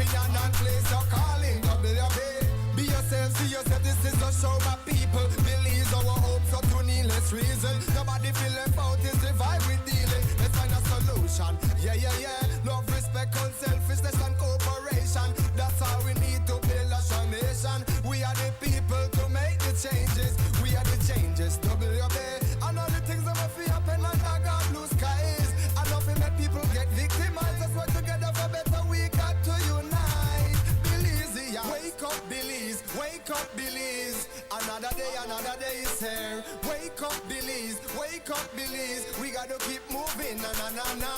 opinion and place your calling. WB. Be yourself, see yourself, this is a show my people. Believe our hopes are to needless reason. Nobody feel left out, is the vibe we dealing. Let's find a solution. Yeah, yeah, yeah. Love, respect, unselfishness and cooperation. That's how we need to build a strong nation. We are the people to make the changes. We are the changes. WB. And all the things that will be happen under God blue skies. And nothing make people get victimized. Let's work together for better. We got to unite. Belize, yeah. Wake up, Belize. Wake up, Belize. Another day is here. Wake up, Belize. Wake up, Belize. We gotta keep moving. Na na na na.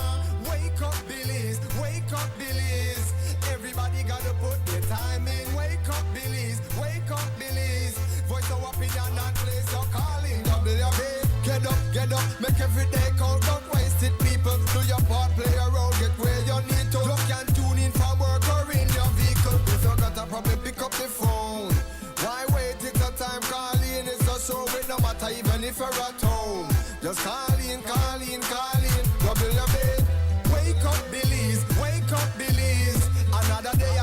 Wake up, Belize. Wake up, Belize. Everybody gotta put their time in. Wake up, Belize. Wake up, Belize. Voice our opinion and place your calling. WB. Get up, make every day count. Don't waste it, people. Do your part, play a role, get where you need to. You can tune in for work or in your vehicle. If you got a problem, pick up the phone. Why wait? It's a time calling. It's a show with no matter even if you're at home. Just call in. WB. Wake up, Belize. Wake up, Belize. Another day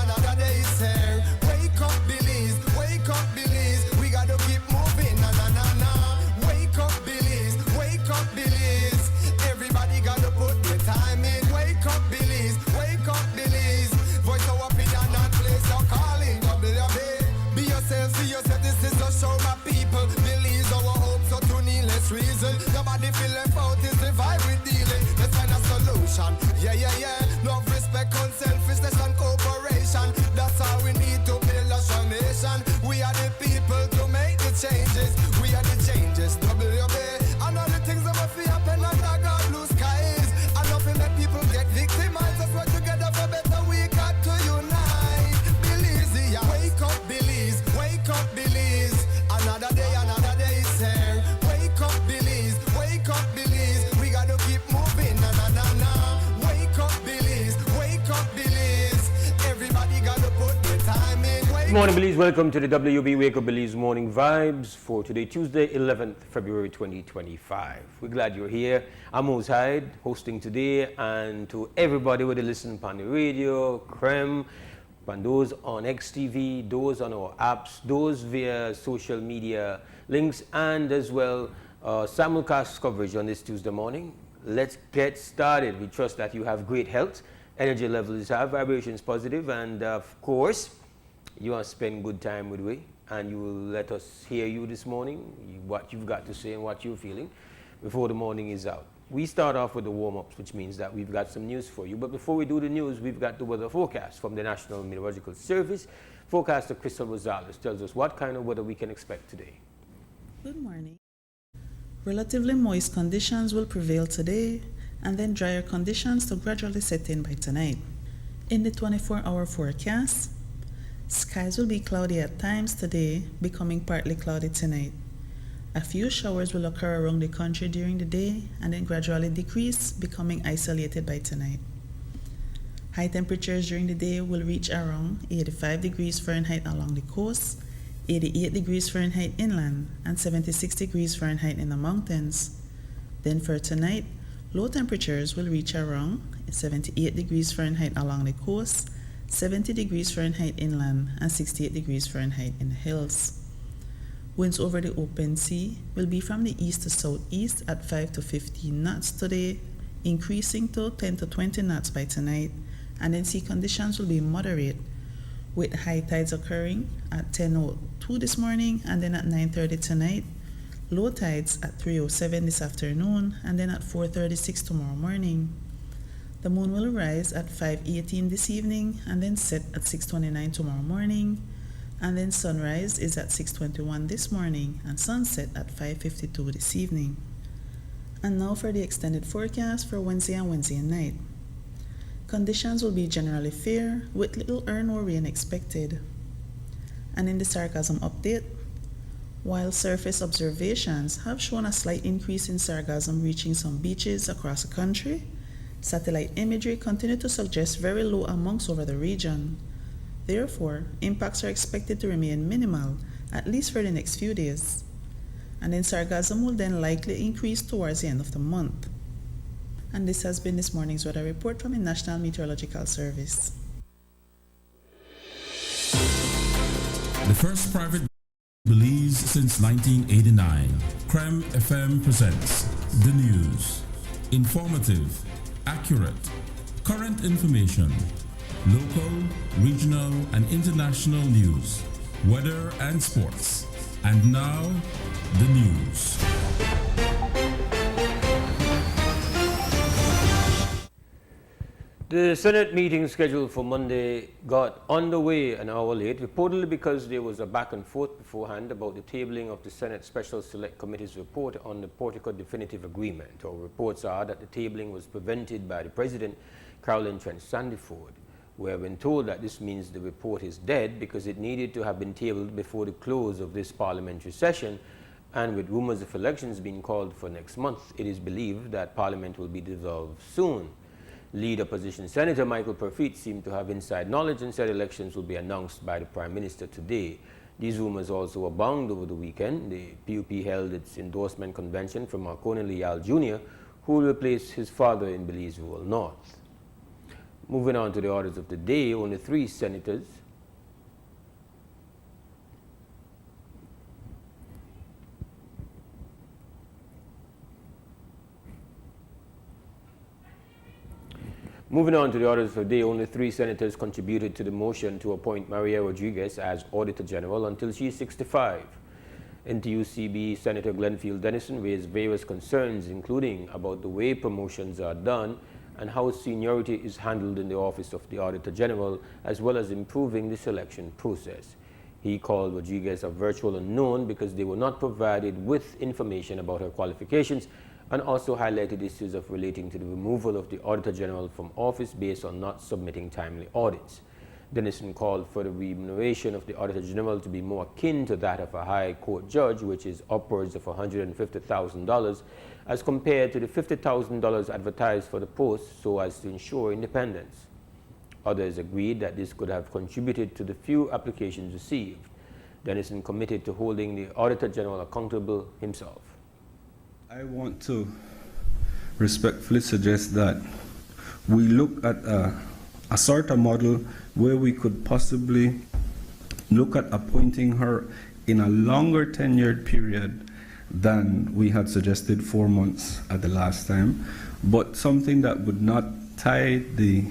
is here. Wake up, Belize. Wake up, Belize. We gotta keep moving. Na na na na. Wake up, Belize. Wake up, Belize. Everybody gotta put their time in. Wake up, Belize. Wake up, Belize. Voice our opinion and place your calling. WB. Be yourself, see yourself. This is a show, my people. Believe our hopes are to needless reason. Nobody feel left out, is the vibe we dealing. Let's find a solution. Yeah, yeah, yeah. Love, respect, unselfishness and cooperation. That's how we need to build a strong nation. We are the people to make the changes. We are the changes. WB. And all the things that will be happen under God blue skies. And nothing make people get victimized. Let's work together for better. We got to unite. Belize, yeah. Wake up, Belize. Wake up, Belize. Another day is here. Wake up, Belize. Wake up, Belize. We gotta keep moving. Na na na na. Wake up, Belize. Wake up, Belize. Everybody gotta put their time in. Good morning, Belize. Welcome to the WB Wake Up Belize Morning Vibes for today, Tuesday, 11th February 2025. We're glad you're here. I'm Mose Hyde, hosting today, and to everybody who listen on the radio, Creme, and those on XTV, those on our apps, those via social media links, and as well simulcast coverage on this Tuesday morning. Let's get started. We trust that you have great health, energy levels high, vibrations positive, and of course, you want to spend good time with we, and you will let us hear you this morning, what you've got to say and what you're feeling before the morning is out. We start off with the warm-ups, which means that we've got some news for you. But before we do the news, we've got the weather forecast from the National Meteorological Service. Forecaster Crystal Rosales tells us what kind of weather we can expect today. Good morning. Relatively moist conditions will prevail today, and then drier conditions to gradually set in by tonight. In the 24-hour forecast, skies will be cloudy at times today, becoming partly cloudy tonight. A few showers will occur around the country during the day and then gradually decrease, becoming isolated by tonight. High temperatures during the day will reach around 85 degrees Fahrenheit along the coast, 88 degrees Fahrenheit inland, and 76 degrees Fahrenheit in the mountains. Then for tonight, low temperatures will reach around 78 degrees Fahrenheit along the coast, 70 degrees Fahrenheit inland, and 68 degrees Fahrenheit in the hills. Winds over the open sea will be from the east to southeast at 5 to 15 knots today, increasing to 10 to 20 knots by tonight, and then sea conditions will be moderate, with high tides occurring at 10:02 this morning and then at 9:30 tonight, low tides at 3:07 this afternoon, and then at 4:36 tomorrow morning. The moon will rise at 5:18 this evening and then set at 6:29 tomorrow morning. And then sunrise is at 6:21 this morning and sunset at 5:52 this evening. And now for the extended forecast for Wednesday and Wednesday night. Conditions will be generally fair with little or no rain expected. And in the sargassum update, while surface observations have shown a slight increase in sargassum reaching some beaches across the country, satellite imagery continues to suggest very low amounts over the region. Therefore, impacts are expected to remain minimal, at least for the next few days. And then sargassum will then likely increase towards the end of the month. And this has been this morning's weather report from the National Meteorological Service. The first private Belize since 1989. Creme FM presents the news. Informative, accurate, current information, local, regional, and international news, weather and sports. And now, the news. The Senate meeting scheduled for Monday got underway an hour late, reportedly because there was a back and forth beforehand about the tabling of the Senate Special Select Committee's report on the Portico Definitive Agreement. Our reports are that the tabling was prevented by the President, Carolyn Trent Sandiford. We have been told that this means the report is dead because it needed to have been tabled before the close of this parliamentary session, and with rumors of elections being called for next month, it is believed that Parliament will be dissolved soon. Lead opposition Senator Michael Perfit seemed to have inside knowledge and said elections will be announced by the Prime Minister today. These rumors also abound over the weekend. The PUP held its endorsement convention for Marconi Leal Jr., who will replace his father in Belize Rural North. Moving on to the orders of the day, only 3 senators Moving on to the orders of the day, only 3 senators contributed to the motion to appoint Maria Rodriguez as Auditor General until she is 65. NTUCB Senator Glenfield Dennison raised various concerns, including about the way promotions are done and how seniority is handled in the office of the Auditor General, as well as improving the selection process. He called Rodriguez a virtual unknown because they were not provided with information about her qualifications, and also highlighted issues of relating to the removal of the Auditor General from office based on not submitting timely audits. Dennison called for the remuneration of the Auditor General to be more akin to that of a High Court judge, which is upwards of $150,000, as compared to the $50,000 advertised for the post, so as to ensure independence. Others agreed that this could have contributed to the few applications received. Dennison committed to holding the Auditor General accountable himself. I want to respectfully suggest that we look at a sort of model where we could possibly look at appointing her in a longer tenured period than we had suggested, 4 months at the last time, but something that would not tie the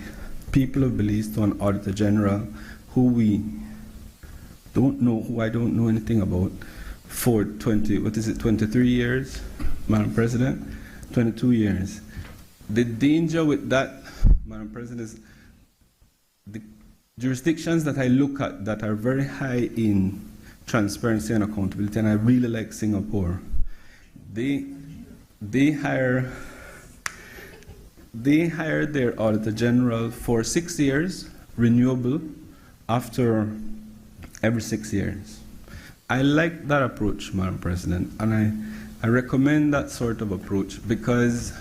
people of Belize to an Auditor General who I don't know anything about, for 23 years, Madam President, 22 years. The danger with that, Madam President, is the jurisdictions that I look at that are very high in transparency and accountability, and I really like Singapore. They hire their Auditor General for 6 years, renewable after every 6 years. I like that approach, Madam President, and I recommend that sort of approach because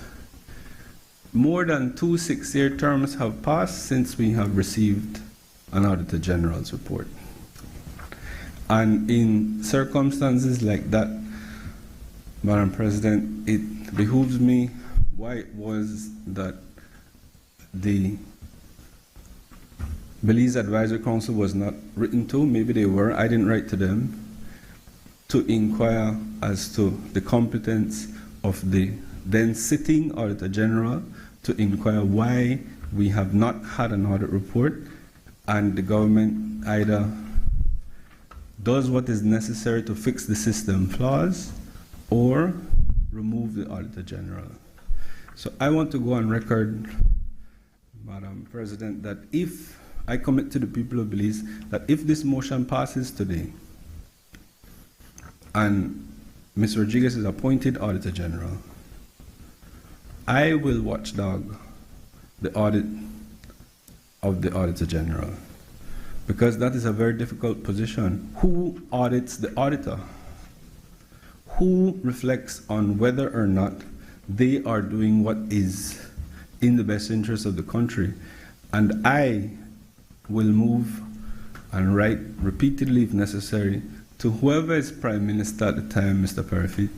more than 2 6-year terms have passed since we have received an Auditor General's report. And in circumstances like that, Madam President, it behooves me why it was that the Belize Advisory Council was not written to. Maybe they were, I didn't write to them, to inquire as to the competence of the then sitting Auditor General, to inquire why we have not had an audit report, and the government either does what is necessary to fix the system flaws or remove the Auditor General. So I want to go on record, Madam President, that if I commit to the people of Belize that if this motion passes today, and Ms. Rodriguez is appointed Auditor General, I will watchdog the audit of the Auditor General, because that is a very difficult position. Who audits the auditor? Who reflects on whether or not they are doing what is in the best interest of the country? And I will move and write repeatedly, if necessary, to whoever is Prime Minister at the time, Mr. Perfit,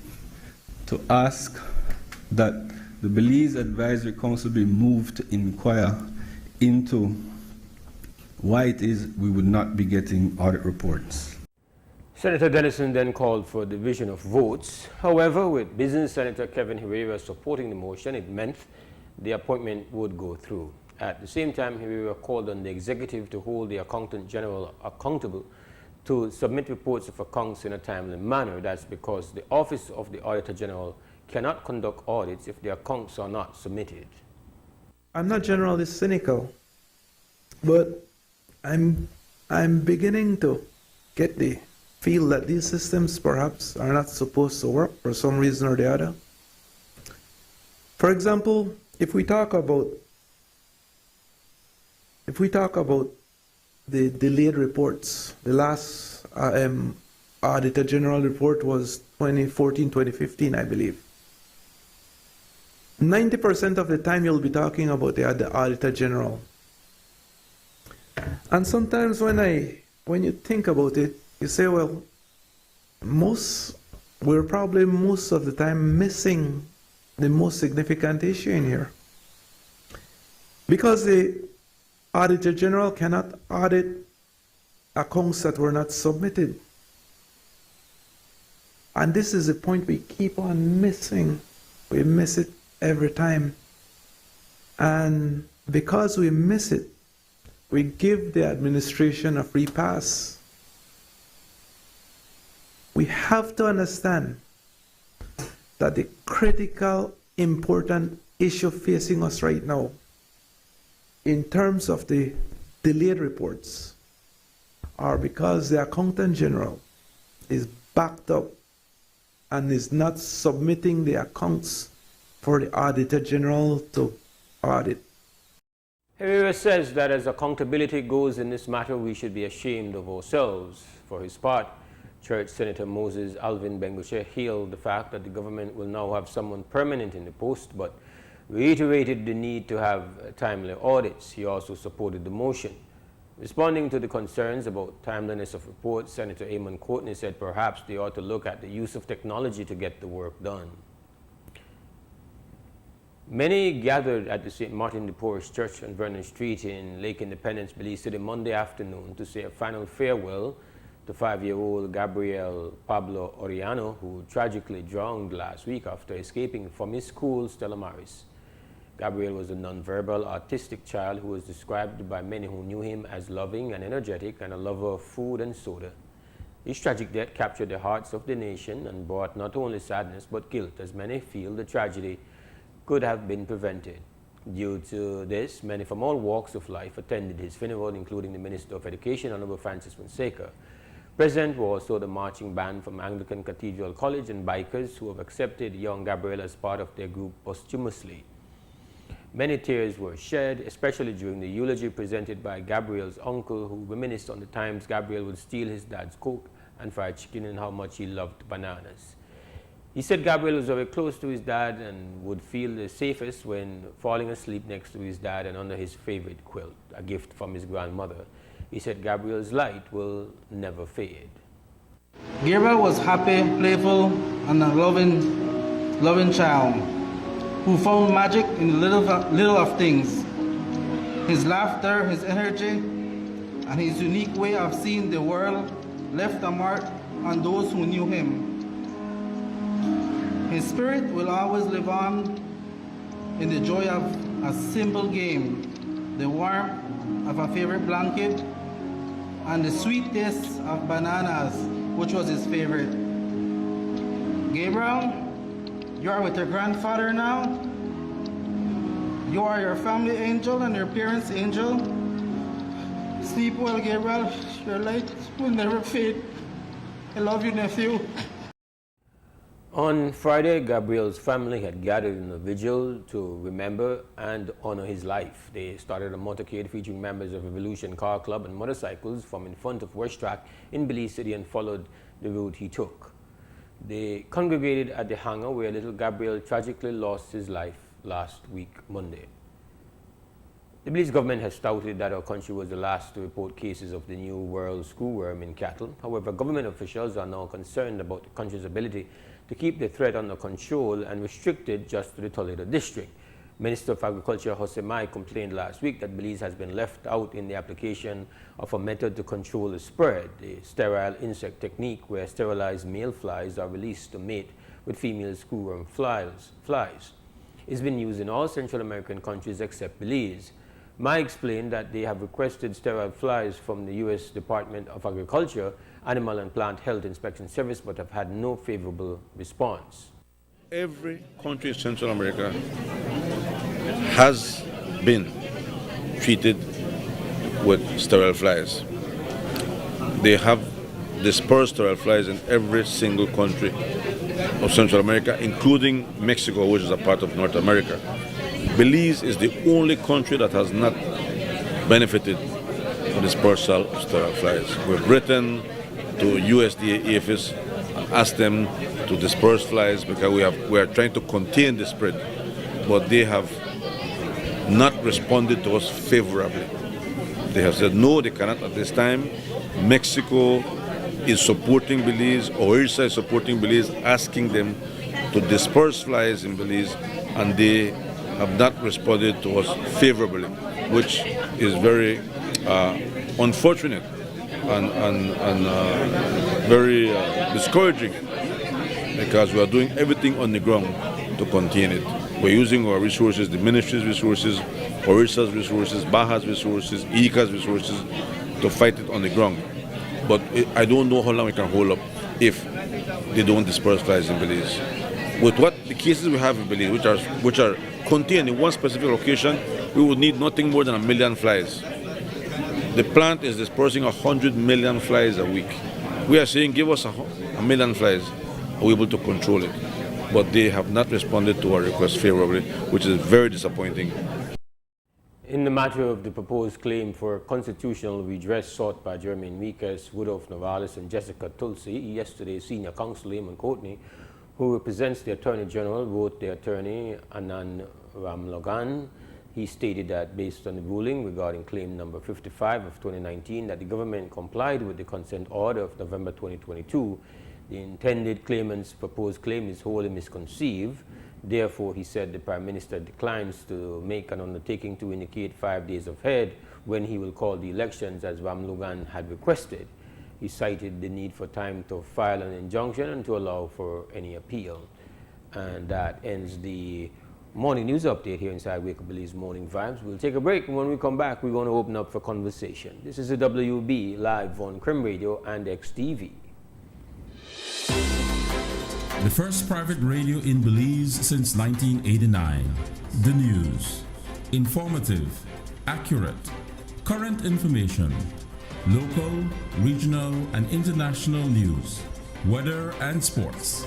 to ask that the Belize Advisory Council be moved to inquire into why it is we would not be getting audit reports. Senator Dennison then called for division of votes. However, with business Senator Kevin Herrera supporting the motion, it meant the appointment would go through. At the same time, Herrera called on the executive to hold the Accountant General accountable to submit reports of accounts in a timely manner. That's because the Office of the Auditor General cannot conduct audits if the accounts are not submitted. I'm not generally cynical, but I'm beginning to get the feel that these systems perhaps are not supposed to work for some reason or the other. For example, if we talk about the delayed reports, the last Auditor General report was 2014-2015, I believe. 90% of the time you'll be talking about the Auditor General. And sometimes when you think about it, you say, well, we're probably most of the time missing the most significant issue in here. Because the Auditor General cannot audit accounts that were not submitted. And this is the point we keep on missing. We miss it every time. And because we miss it, we give the administration a free pass. We have to understand that the critical, important issue facing us right now, in terms of the delayed reports, are because the Accountant General is backed up and is not submitting the accounts for the Auditor General to audit. Herrera says that as accountability goes in this matter, we should be ashamed of ourselves. For his part, Church Senator Moses Alvin Bengushe hailed the fact that the government will now have someone permanent in the post, but reiterated the need to have timely audits. He also supported the motion. Responding to the concerns about timeliness of reports, Senator Amon Courtney said perhaps they ought to look at the use of technology to get the work done. Many gathered at the St. Martin de Porres Church on Vernon Street in Lake Independence, Belize City Monday afternoon to say a final farewell to 5-year-old Gabriel Pablo Oriano, who tragically drowned last week after escaping from his school, Stella Maris. Gabriel was a nonverbal, autistic child who was described by many who knew him as loving and energetic and a lover of food and soda. His tragic death captured the hearts of the nation and brought not only sadness but guilt, as many feel the tragedy could have been prevented. Due to this, many from all walks of life attended his funeral, including the Minister of Education, Honorable Francis Fonseca. Present were also the marching band from Anglican Cathedral College and bikers who have accepted young Gabriel as part of their group posthumously. Many tears were shed, especially during the eulogy presented by Gabriel's uncle, who reminisced on the times Gabriel would steal his dad's Coke and fried chicken and how much he loved bananas. He said Gabriel was very close to his dad and would feel the safest when falling asleep next to his dad and under his favorite quilt, a gift from his grandmother. He said Gabriel's light will never fade. Gabriel was happy, playful, and a loving child who found magic in the little of things. His laughter, his energy, and his unique way of seeing the world left a mark on those who knew him. His spirit will always live on in the joy of a simple game, the warmth of a favorite blanket, and the sweet taste of bananas, which was his favorite. Gabriel, you are with your grandfather now. You are your family angel and your parents' angel. Sleep well, Gabriel. Your light will never fade. I love you, nephew. On Friday, Gabriel's family had gathered in a vigil to remember and honor his life. They started a motorcade featuring members of Revolution Car Club and motorcycles from in front of West Track in Belize City and followed the route he took. They congregated at the hangar where little Gabriel tragically lost his life last week, Monday. The Belize government has touted that our country was the last to report cases of the new world screwworm in cattle. However, government officials are now concerned about the country's ability to keep the threat under control and restricted just to the Toledo district. President Boaz Minister of Agriculture Jose Mai complained last week that Belize has been left out in the application of a method to control the spread, the sterile insect technique, where sterilized male flies are released to mate with female screwworm flies. It's been used in all Central American countries except Belize. Mai explained that they have requested sterile flies from the U.S. Department of Agriculture, Animal and Plant Health Inspection Service, but have had no favorable response. Every country in Central America has been treated with sterile flies. They have dispersed sterile flies in every single country of Central America, including Mexico, which is a part of North America. Belize is the only country that has not benefited from dispersal of sterile flies. We've written to USDA APHIS and asked them to disperse flies because we are trying to contain the spread, but they have not responded to us favorably. They have said no, they cannot at this time. Mexico is supporting Belize, Orissa is supporting Belize, asking them to disperse flies in Belize, and they have not responded to us favorably, which is very unfortunate and very discouraging, because we are doing everything on the ground to contain it. We're using our resources, the ministry's resources, Orissa's resources, Baja's resources, ICA's resources to fight it on the ground. But I don't know how long we can hold up if they don't disperse flies in Belize. With what the cases we have in Belize, which are contained in one specific location, we would need nothing more than 1 million flies. The plant is dispersing 100 million flies a week. We are saying give us 1 million flies, and we're able to control it. But they have not responded to our request favorably, which is very disappointing. In the matter of the proposed claim for constitutional redress sought by Jeremy Enriquez, Woodolph Navalis, and Jessica Tulsi, yesterday Senior Counsel Eamon Courtney, who represents the Attorney General, wrote the attorney Anand Ramlogan. He stated that based on the ruling regarding claim number 55 of 2019, that the government complied with the consent order of November 2022, the intended claimant's proposed claim is wholly misconceived. Therefore, he said the Prime Minister declines to make an undertaking to indicate 5 days ahead when he will call the elections as Ramlogan had requested. He cited the need for time to file an injunction and to allow for any appeal. And that ends the morning news update here inside Wake Up Belize Morning Vibes. We'll take a break, and when we come back, we're going to open up for conversation. This is the WB live on Crim Radio and XTV. The first private radio in Belize since 1989. The news. Informative, accurate, current information, local, regional, and international news, weather and sports.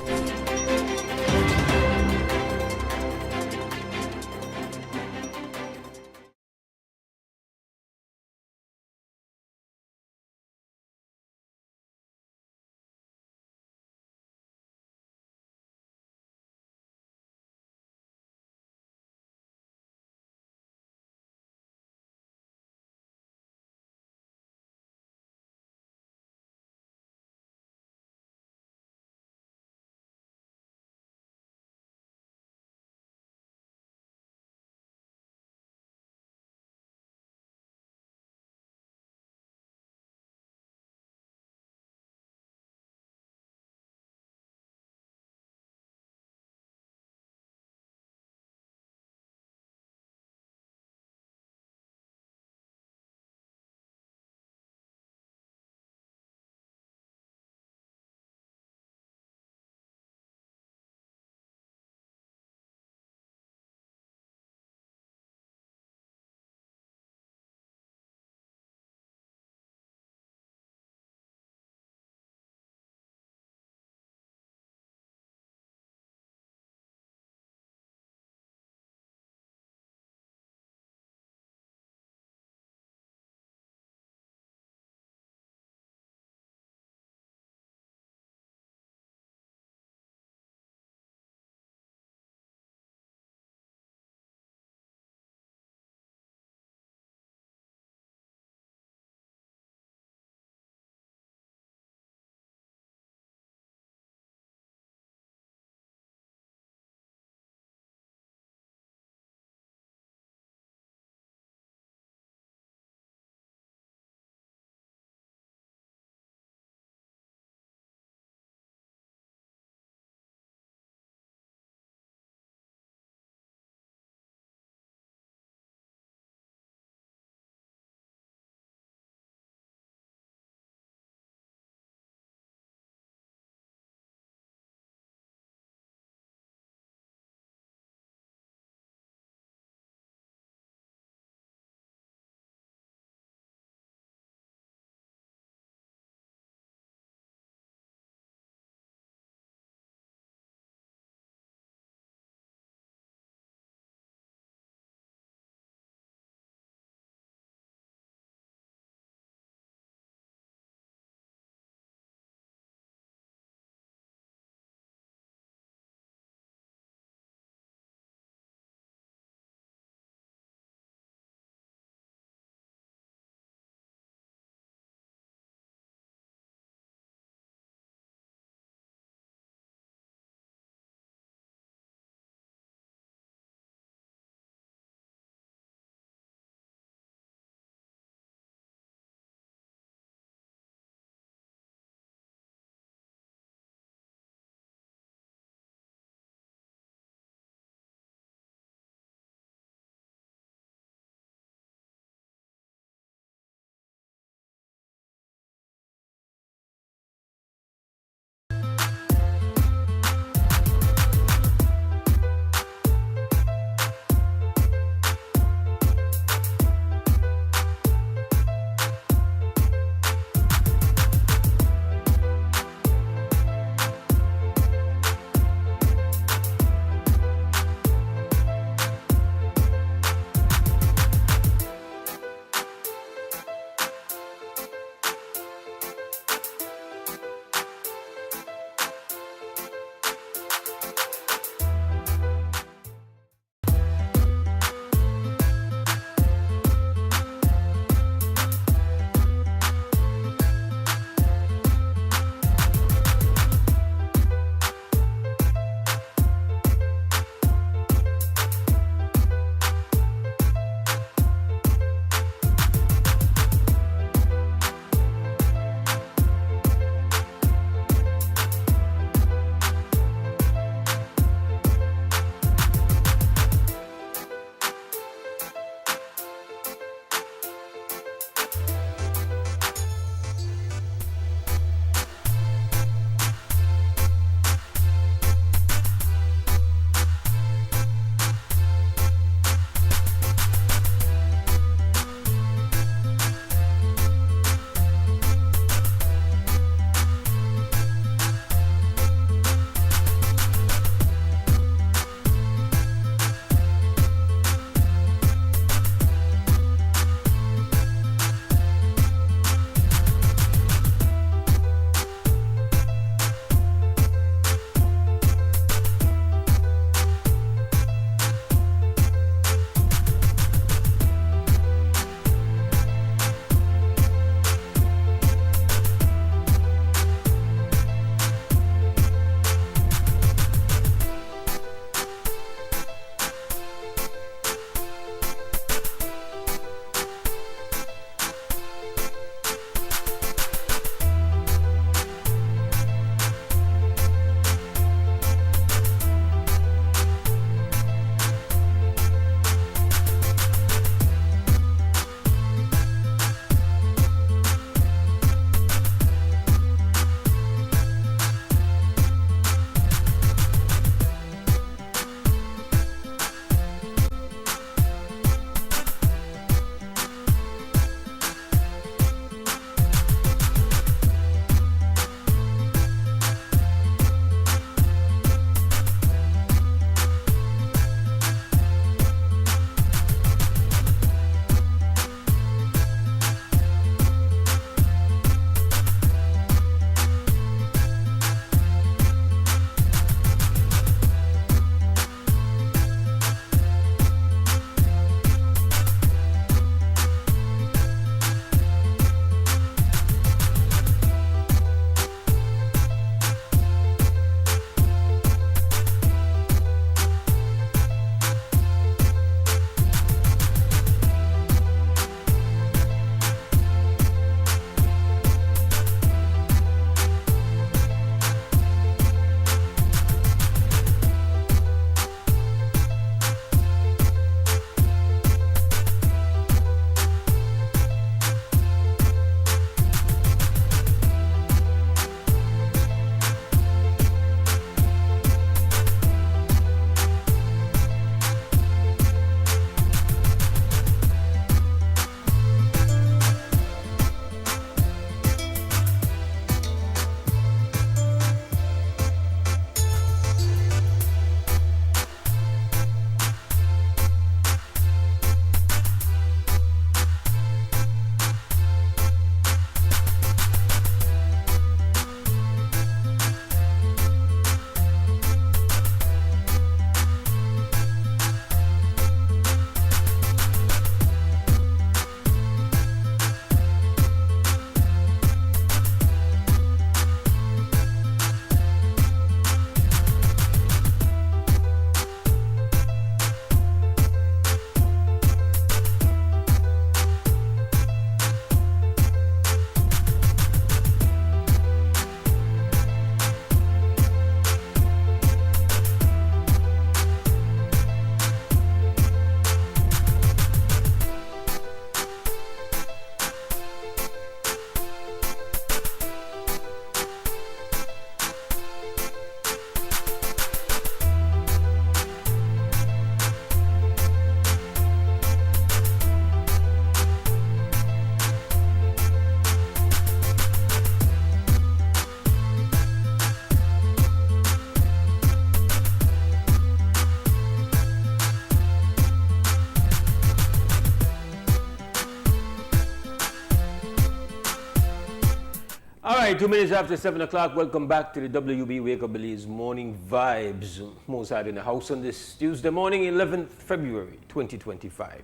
All right, 2 minutes after 7 o'clock. Welcome back to the WB Wake Up Belize Morning Vibes. Mose Hyde in the house on this Tuesday morning, 11th February 2025.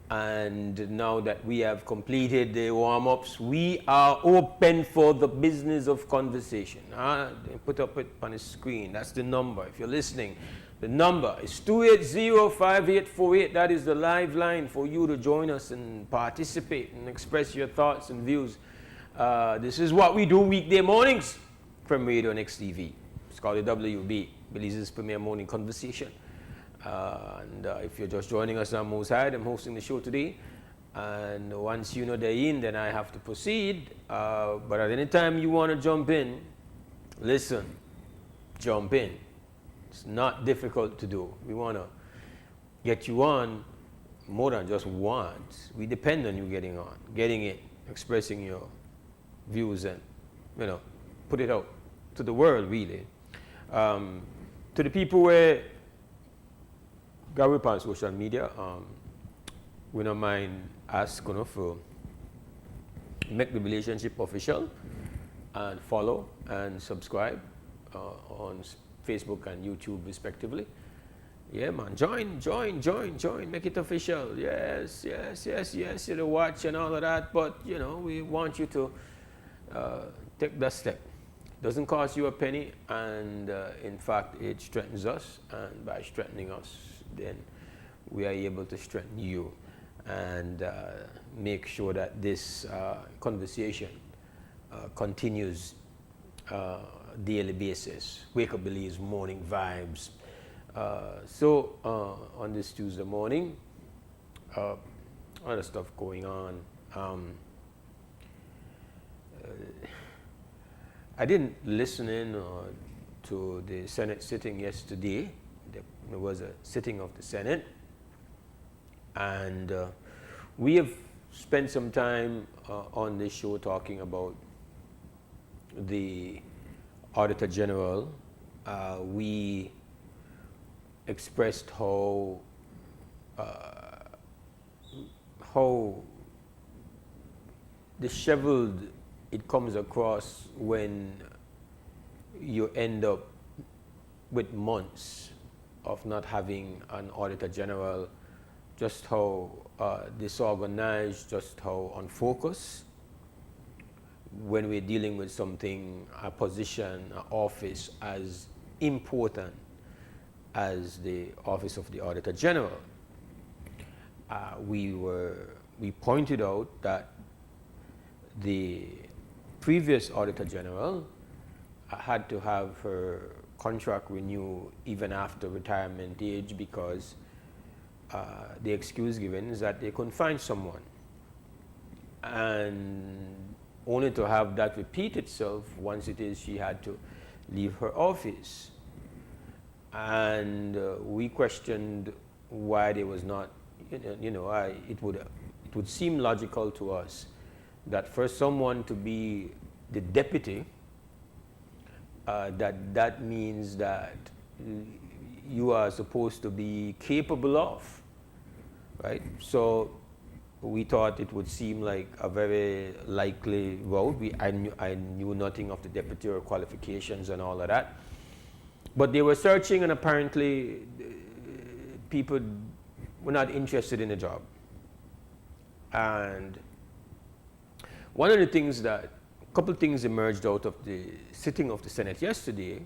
And now that we have completed the warm-ups, we are open for the business of conversation. Put up it on the screen. That's the number. If you're listening, the number is 280-5848. That is the live line for you to join us and participate and express your thoughts and views. This is what we do weekday mornings from Radio and XTV. It's called the WB, Belize's premier morning conversation. If you're just joining us, I'm Mose Hyde. I'm hosting the show today. And once you know they're in, then I have to proceed. But at any time you want to jump in, listen, jump in. It's not difficult to do. We want to get you on more than just once. We depend on you getting on, getting in, expressing your views and, put it out to the world, really. To the people where got up on social media, we don't mind asking for make the relationship official and follow and subscribe on Facebook and YouTube respectively. Yeah, man, join, make it official. Yes, you watch and all of that, but we want you to take that step. Doesn't cost you a penny, and in fact it strengthens us, and by strengthening us then we are able to strengthen you and make sure that this conversation continues daily basis. Wake Up Belize Morning Vibes. So on this Tuesday morning, other stuff going on. I didn't listen in to the Senate sitting yesterday. There was a sitting of the Senate, and we have spent some time on this show talking about the Auditor General. We expressed how disheveled it comes across when you end up with months of not having an Auditor General, just how disorganized, just how unfocused when we're dealing with something, a position, an office as important as the office of the Auditor General. We pointed out that the previous Auditor General had to have her contract renewed even after retirement age because the excuse given is that they couldn't find someone. And only to have that repeat itself once it is she had to leave her office. And we questioned why there was not, it would seem logical to us that for someone to be the deputy, that means that you are supposed to be capable of, right? So we thought it would seem like a very likely road. I knew nothing of the deputy or qualifications and all of that. But they were searching, and apparently people were not interested in the job. And one of the things a couple of things emerged out of the sitting of the Senate yesterday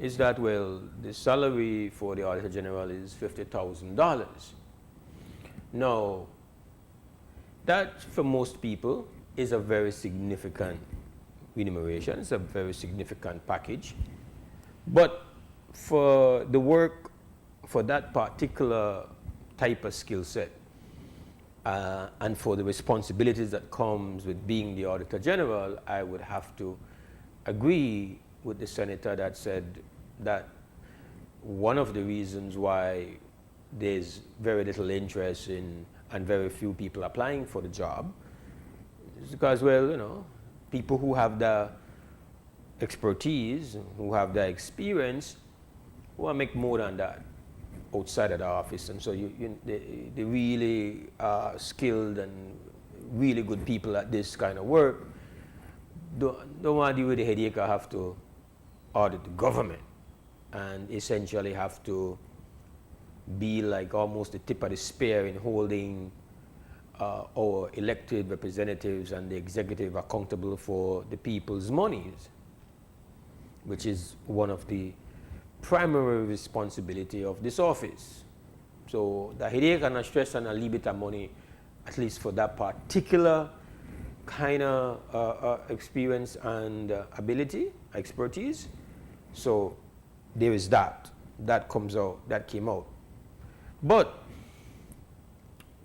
is that, well, the salary for the Auditor General is $50,000. Now, that for most people is a very significant remuneration. It's a very significant package. But for the work, for that particular type of skill set, and for the responsibilities that comes with being the Auditor General, I would have to agree with the senator that said that one of the reasons why there's very little interest in and very few people applying for the job is because, well, people who have the expertise, who have the experience, will make more than that outside of the office. And so the really skilled and really good people at this kind of work, don't want to deal with the headache. I have to audit the government and essentially have to be like almost the tip of the spear in holding our elected representatives and the executive accountable for the people's monies, which is one of the primary responsibility of this office. So the headache and the stress and a little bit of money, at least for that particular kind of experience and ability, expertise. So there is that. That comes out, that came out. But,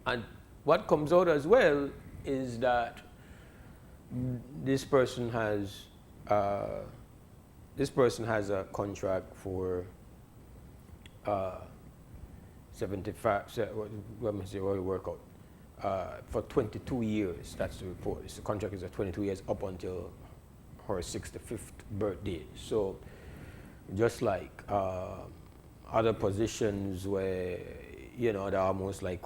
and what comes out as well is that this person has a contract for 75. Let me see what it work out. For 22 years. That's the report. The contract is at 22 years up until her 65th birthday. So, just like other positions where they're almost like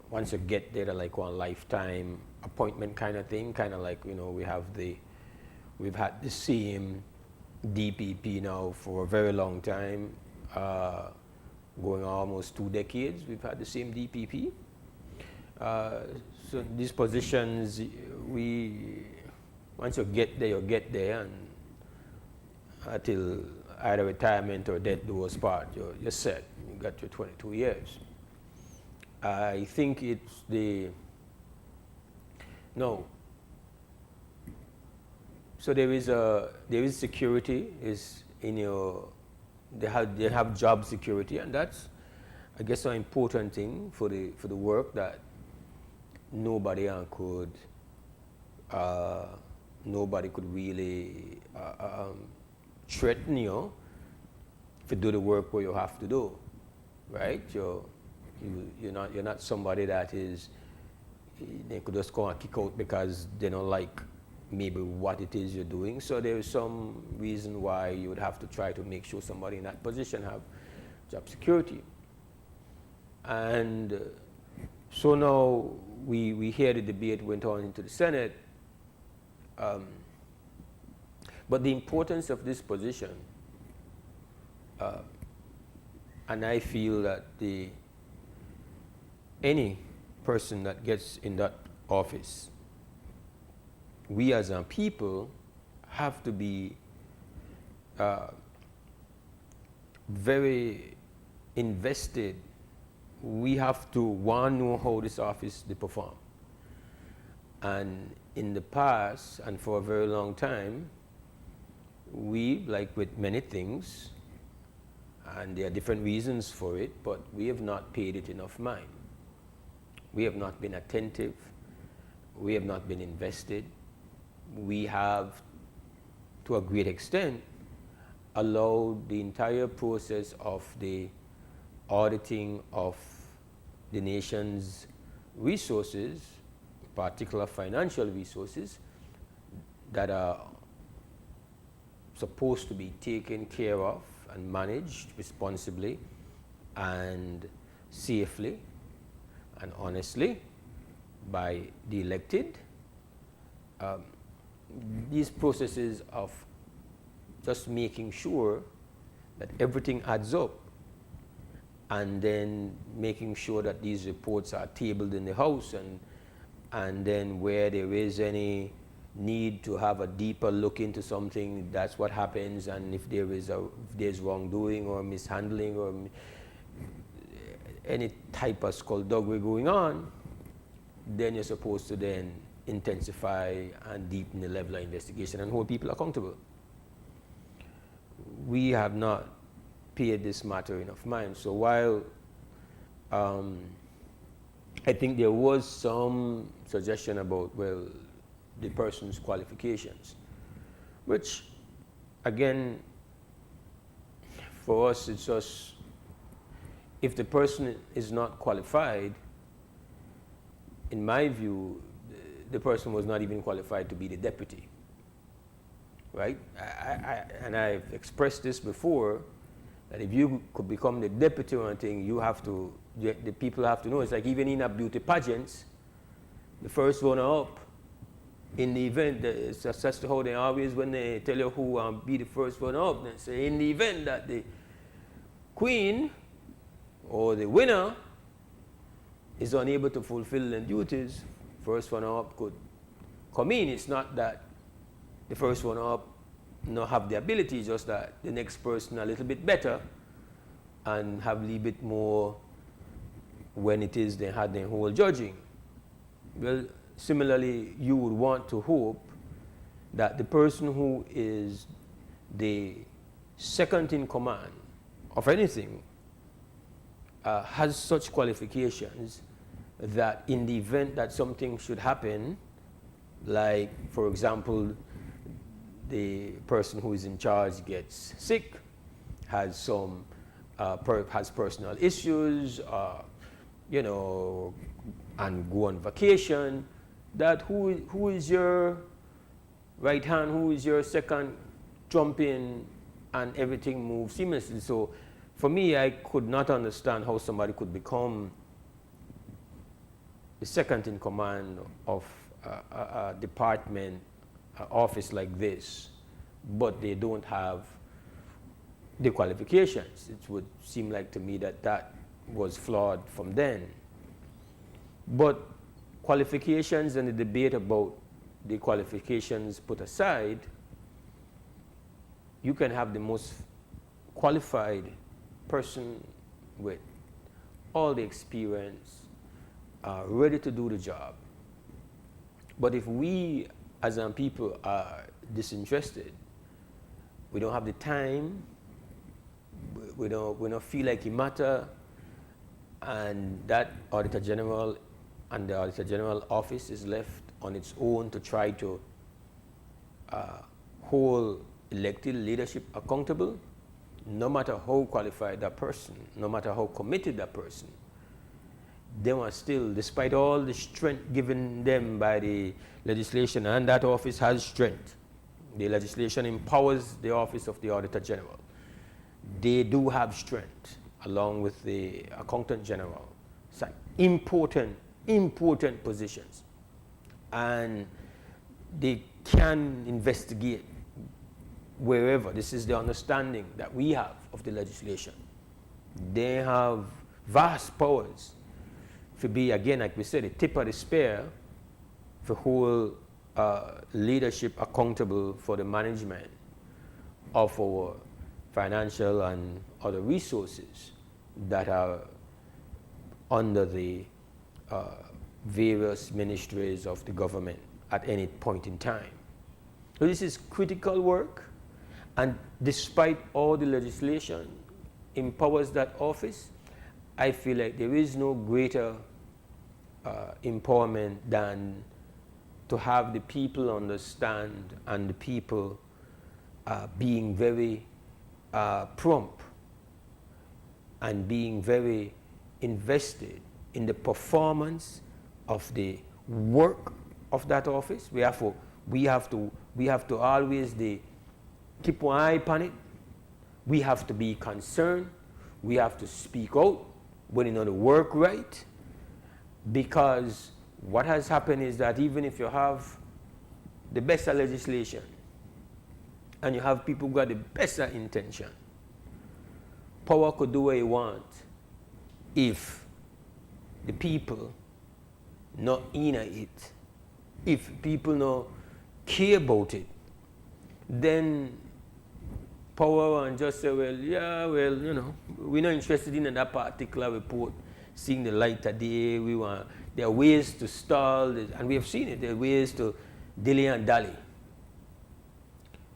once you get there, they're like one lifetime appointment kind of thing. Kind of like we've had the same DPP now for a very long time, going almost 2 decades. We've had the same DPP. So these positions, once you get there, and until either retirement or death do us part, you're set. You got your 22 years. I think it's So there is security is in your. They have job security, and that's, I guess, an important thing for the work that nobody could really threaten you to do the work where you have to do, right? You're not somebody that they could just go and kick out because they don't like maybe what it is you're doing. So there is some reason why you would have to try to make sure somebody in that position have job security. And so now we hear the debate went on into the Senate. But the importance of this position, and I feel that any person that gets in that office, we as a people have to be very invested. We have to know how this office they perform. And in the past, and for a very long time, we, like with many things, and there are different reasons for it, but we have not paid it enough mind. We have not been attentive. We have not been invested. We have, to a great extent, allowed the entire process of the auditing of the nation's resources, particular financial resources, that are supposed to be taken care of and managed responsibly and safely and honestly by the elected. These processes of just making sure that everything adds up, and then making sure that these reports are tabled in the House, and then where there is any need to have a deeper look into something, that's what happens. And if there's wrongdoing or mishandling or any type of skullduggery going on, then you're supposed to then intensify and deepen the level of investigation and hold people accountable. We have not paid this matter enough mind. So while I think there was some suggestion about, well, the person's qualifications, which, again, for us, it's just, if the person is not qualified, in my view, the person was not even qualified to be the deputy, right? And I've expressed this before, that if you could become the deputy or anything, the people have to know. It's like even in a beauty pageants, the first runner up in the event that it's just how they always, when they tell you who be the first one up, they say in the event that the queen or the winner is unable to fulfill their duties, first one up could come in. It's not that the first one up not have the ability, just that the next person a little bit better and have a little bit more when it is they had their whole judging. Well, similarly, you would want to hope that the person who is the second in command of anything has such qualifications that in the event that something should happen, like, for example, the person who is in charge gets sick, has some has personal issues, you know, and go on vacation, that who is your right hand, who is your second, jump in and everything moves seamlessly. So for me, I could not understand how somebody could become the second in command of a department, office like this, but they don't have the qualifications. It would seem like to me that that was flawed from then. But qualifications and the debate about the qualifications put aside, you can have the most qualified person with all the experience, ready to do the job. But if we as people are disinterested, we don't have the time, we don't feel like it matter, and that Auditor General and the Auditor General office is left on its own to try to hold elected leadership accountable, no matter how qualified that person, no matter how committed that person, they are still, despite all the strength given them by the legislation, and that office has strength. The legislation empowers the office of the Auditor General. They do have strength, along with the Accountant General. It's like important positions. And they can investigate wherever. This is the understanding that we have of the legislation. They have vast powers to be, again, like we said, a tip of the spear for whole leadership accountable for the management of our financial and other resources that are under the various ministries of the government at any point in time. So this is critical work, and despite all the legislation empowers that office, I feel like there is no greater empowerment than to have the people understand and the people being very prompt and being very invested in the performance of the work of that office. We have to always keep one eye upon it. We have to be concerned. We have to speak out when you know the work right, because what has happened is that even if you have the best legislation and you have people who got the best intention, power could do what you want if the people not in it, if people not care about it, then power and just say, well, yeah, well, you know, we're not interested in that particular report seeing the light of day. We want, there are ways to stall, and we have seen it, there are ways to dilly and dally.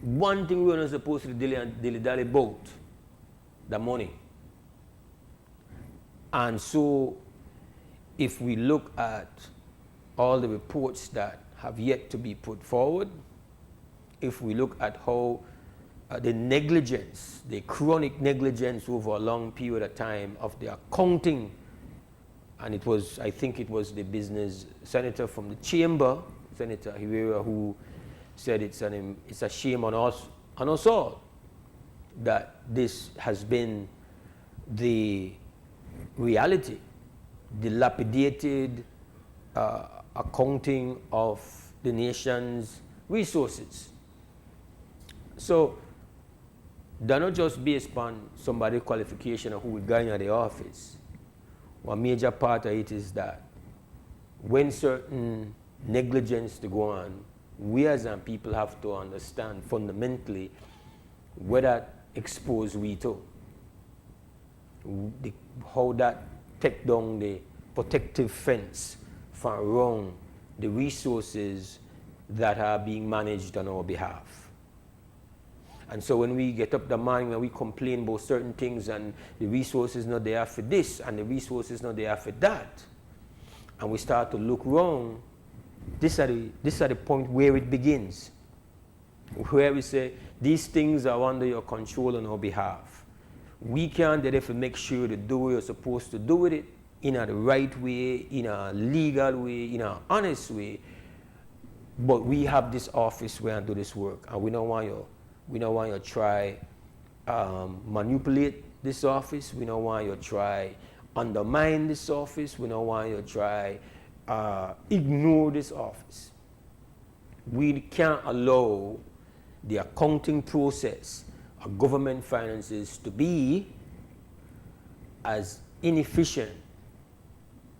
One thing we're not supposed to dilly-dally about, the money. And so if we look at all the reports that have yet to be put forward, if we look at how the negligence, the chronic negligence over a long period of time of the accounting, and it was, I think it was the business senator from the chamber, Senator Herrera, who said it's a shame on us all that this has been the reality, dilapidated accounting of the nation's resources. So, they're not just based upon somebody's qualification or who is going at the office. One major part of it is that when certain negligence to go on, we as a people have to understand fundamentally where that expose we to. How that take down the protective fence from around the resources that are being managed on our behalf. And so when we get up the morning and we complain about certain things and the resources not there for this and the resources not there for that, and we start to look wrong, this is the point where it begins, where we say, these things are under your control on our behalf. We can't therefore make sure to do what you're supposed to do with it in a right way, in a legal way, in an honest way, but we have this office where and do this work, and we don't want you to try manipulate this office. We don't want you to try undermine this office. We don't want you to try ignore this office. We can't allow the accounting process of government finances to be as inefficient,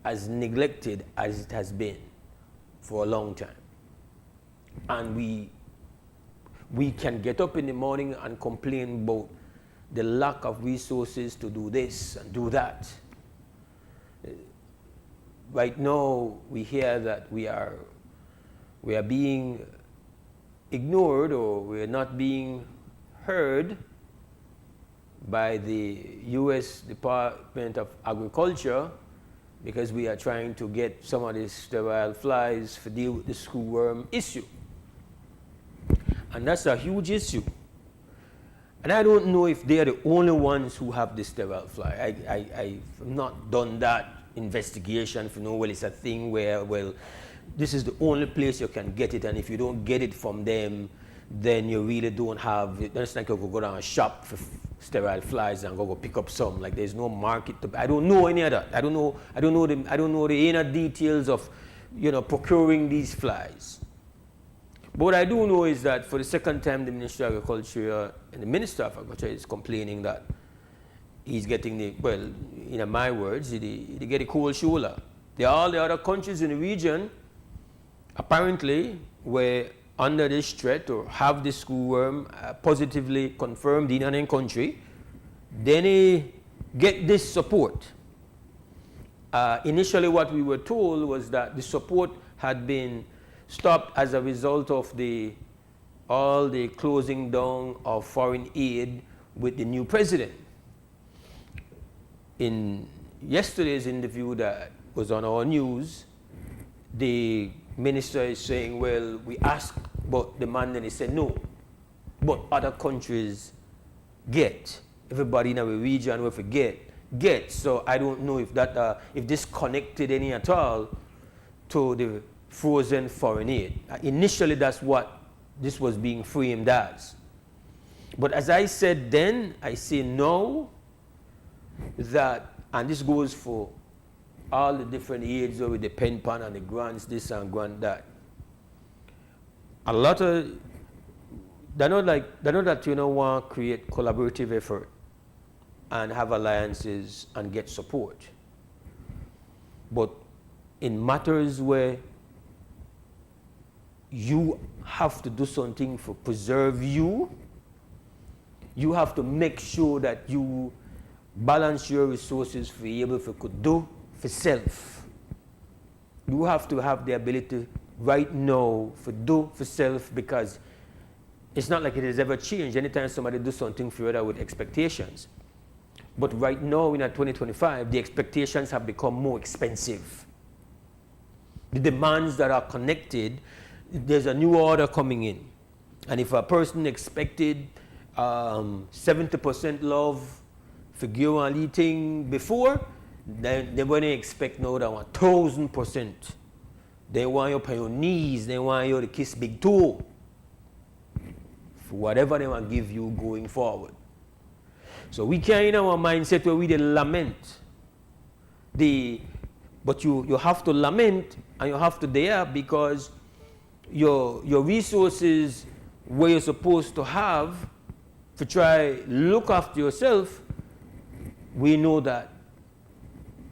as neglected as it has been for a long time. And we can get up in the morning and complain about the lack of resources to do this and do that. Right now, we hear that we are being ignored, or we are not being heard by the U.S. Department of Agriculture because we are trying to get some of these sterile flies to deal with the screwworm issue. And that's a huge issue. And I don't know if they are the only ones who have the sterile fly. I've not done that investigation to know, well, it's a thing where, well, this is the only place you can get it, and if you don't get it from them, then you really don't have it. It's like you go down a shop for sterile flies and go pick up some. Like, there's no market to. I don't know any of that. I don't know the inner details of, procuring these flies. But what I do know is that for the second time, the Minister of Agriculture and the Minister of Agriculture is complaining that he's getting in my words, he get a cold shoulder. All the other countries in the region apparently were under this threat or have this screwworm positively confirmed in an country. Then they get this support. Initially, what we were told was that the support had been stopped as a result of all the closing down of foreign aid with the new president. In yesterday's interview that was on our news, the minister is saying, well, we asked about demand and he said no, but other countries get. Everybody in our region will forget. So I don't know if this connected any at all to the frozen foreign aid. Initially, that's what this was being framed as. But as I said then, I say now that, and this goes for all the different aids with the pen pan and the grants this and grant that. A lot of, they're not that want to create collaborative effort and have alliances and get support. But in matters where you have to do something to preserve you have to make sure that you balance your resources for able to could do for self. You have to have the ability right now for do for self, because it's not like it has ever changed. Anytime somebody does something for other with expectations. But right now in 2025, the expectations have become more expensive. The demands that are connected, there's a new order coming in. And if a person expected 70% love for you and eating before, then they're going to expect now that 1,000%. They want you on your knees, they want you to kiss big toe for whatever they want to give you going forward. So we can't in our mindset where we lament. But you have to lament and you have to dare, because your resources where you're supposed to have to try look after yourself, we know that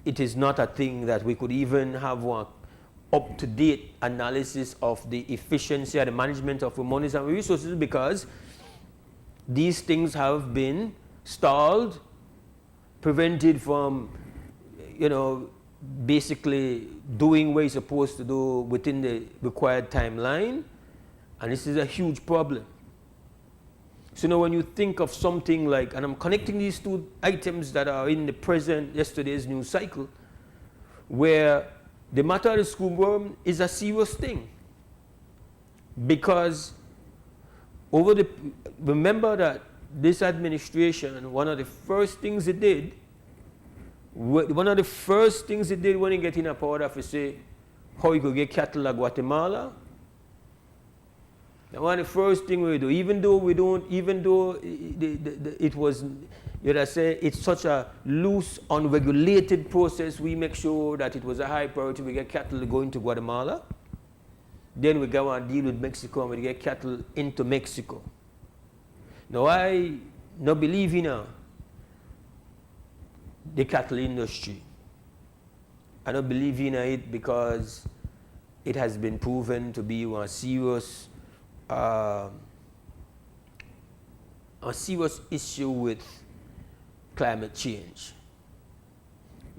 it is not a thing that we could even have one up-to-date analysis of the efficiency and the management of our monies and resources, because these things have been stalled, prevented from, basically doing what you're supposed to do within the required timeline, and this is a huge problem. So now when you think of something like, and I'm connecting these two items that are in the present, yesterday's news cycle, where the matter of the screwworm is a serious thing. Because remember that this administration, one of the first things it did when it get in a power to say how you could get cattle like Guatemala. One of the first things we do, even though it was, it's such a loose, unregulated process, we make sure that it was a high priority. We get cattle going to Guatemala. Then we go and deal with Mexico, and we get cattle into Mexico. Now, I don't believe in the cattle industry. I don't believe in it because it has been proven to be a serious issue with climate change.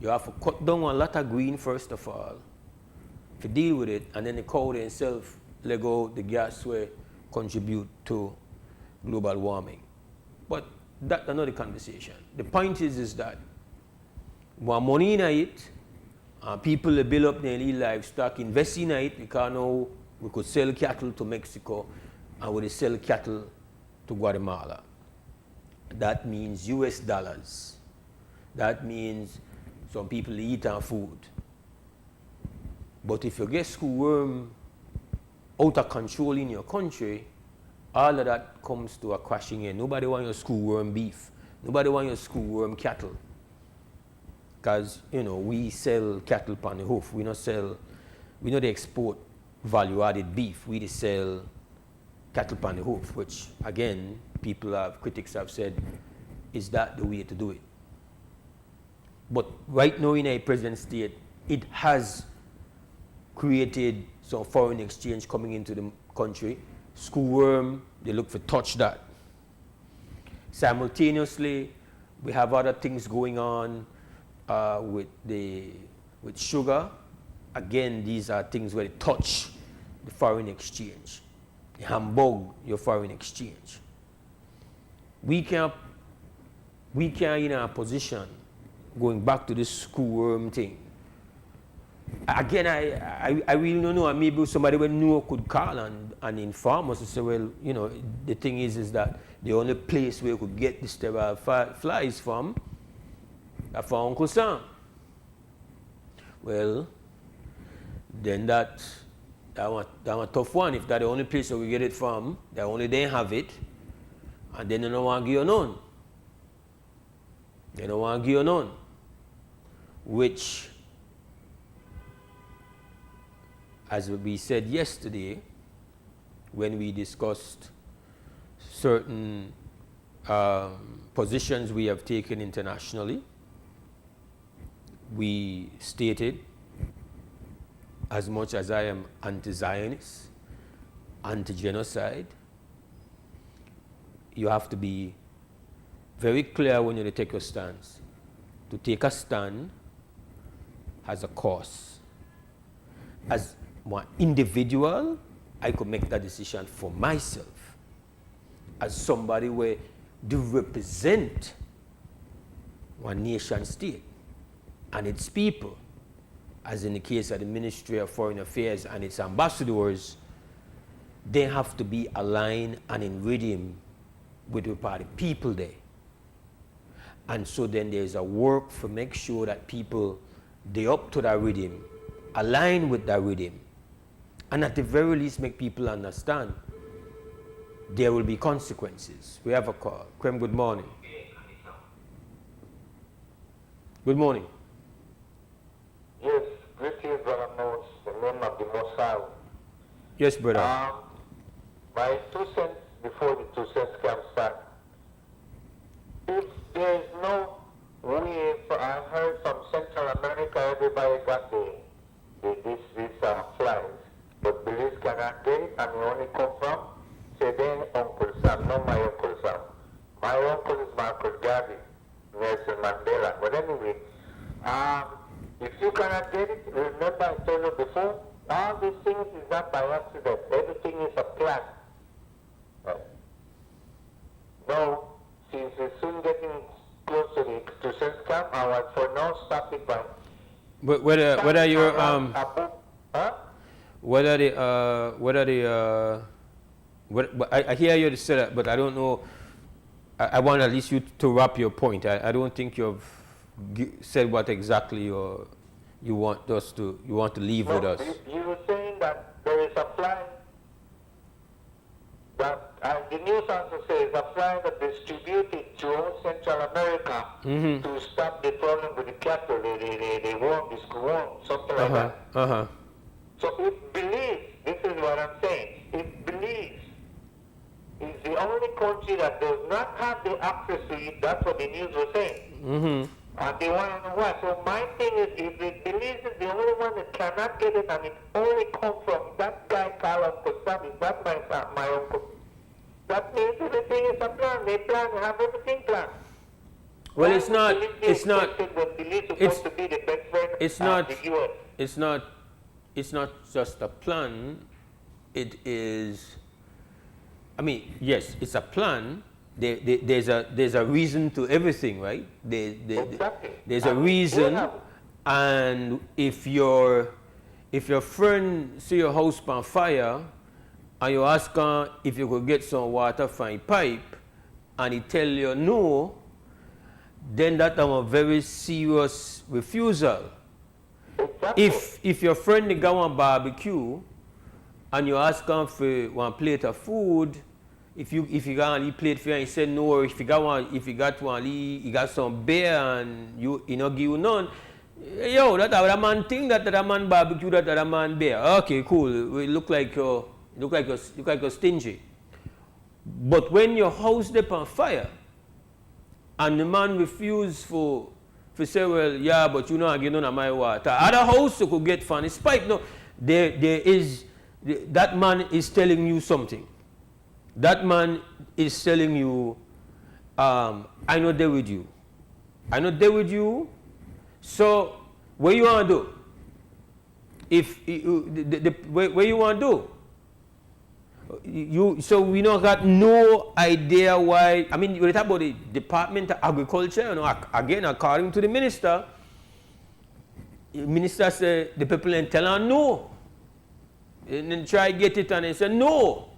You have to cut down a lot of green first of all to deal with it, and then the cow themselves let go the gas will contribute to global warming. But that's another conversation. The point is that more money in it, people build up their livestock, invest in it, because now we could sell cattle to Mexico and we sell cattle to Guatemala. That means US dollars. That means some people eat our food. But if you get screwworm out of control in your country, all of that comes to a crashing end. Nobody wants your screwworm beef. Nobody wants your screwworm cattle. Because, we sell cattle on the hoof. We don't export value-added beef. We just sell cattle on the hoof, which, again, critics have said, is that the way to do it? But right now in a present state, it has created some foreign exchange coming into the country. Screwworm, they look for touch that. Simultaneously, we have other things going on with sugar. Again, these are things where they touch the foreign exchange. They humbug your foreign exchange. We can't in our position, going back to this screwworm thing. Again, I really don't know, and maybe somebody will know could call and inform us and say, well, the thing is that the only place where you could get the sterile flies from Uncle Sam. Well, then that was a tough one. If that's the only place where we get it from, they only they have it, and then they don't want to give you none. They don't want to give you none. Which, as we said yesterday, when we discussed certain positions we have taken internationally, we stated, as much as I am anti-Zionist, anti-genocide, you have to be very clear when you take your stance. To take a stand has a cost. As one individual, I could make that decision for myself. As somebody where they represent one nation state and its people, as in the case of the Ministry of Foreign Affairs and its ambassadors, they have to be aligned and in rhythm with the party people there. And so then there's a work for make sure that people, they up to that rhythm, align with that rhythm, and at the very least make people understand there will be consequences. We have a call. Krem, good morning. Good morning. Yes, greetings, Brother Mose, the name of the Most High. Yes, brother. My 2 cents before the 2 cents camp start. If there is no way, I heard from Central America, everybody got these flies. But Belize cannot get it, and we only come from, say, then Uncle Sam, not my Uncle Sam. My uncle is Marcus Garvey, Nelson Mandela. But anyway, if you cannot get it, remember I told you before, all these things is not by accident. Everything is a plan. Now, since we're soon getting close to the cents camp, I will for now stop it by. But whether your I hear you say that, but I don't know. I want at least you to wrap your point. I don't think you've said what exactly you want to leave with us. You were saying that there is a fly that the news also says a fly that distributed throughout Central America to stop the problem with the cattle, the worm, the screwworm, something like that. So if Belize, this is what I'm saying, if Belize is the only country that does not have the access to it, that's what the news was saying. And they want to know why. So my thing is, if Belize is the only one that cannot get it, and it only comes from that guy called Uncle Sam, is that my uncle? That means everything is a plan. They plan, have everything planned. Well, it's not just a plan. It is, I mean, yes, it's a plan. There's a reason to everything, right? There's a reason, and if your friend see your house on fire, and you ask him if you could get some water from a pipe, and he tell you no, then that's a very serious refusal. If your friend go on barbecue, and you ask him for one plate of food, if you got a plate for him, he said no, or if you got one, he got some beer and you know give you none. Yo, that other man think that other man barbecue, that other man beer. Okay, cool. We look like you're stingy. But when your house is on fire, and the man refuse for say, well, yeah, but you know I get none of my water. Other house you could get from his pipe. No, there is that man is telling you something. That man is telling you, I'm not there with you. I'm not there with you. So what you want to do? What you want to do? So we not got no idea why. I mean, when you talk about the Department of Agriculture, you know, again, according to the minister said the people and tell her no. And then try get it and they say no.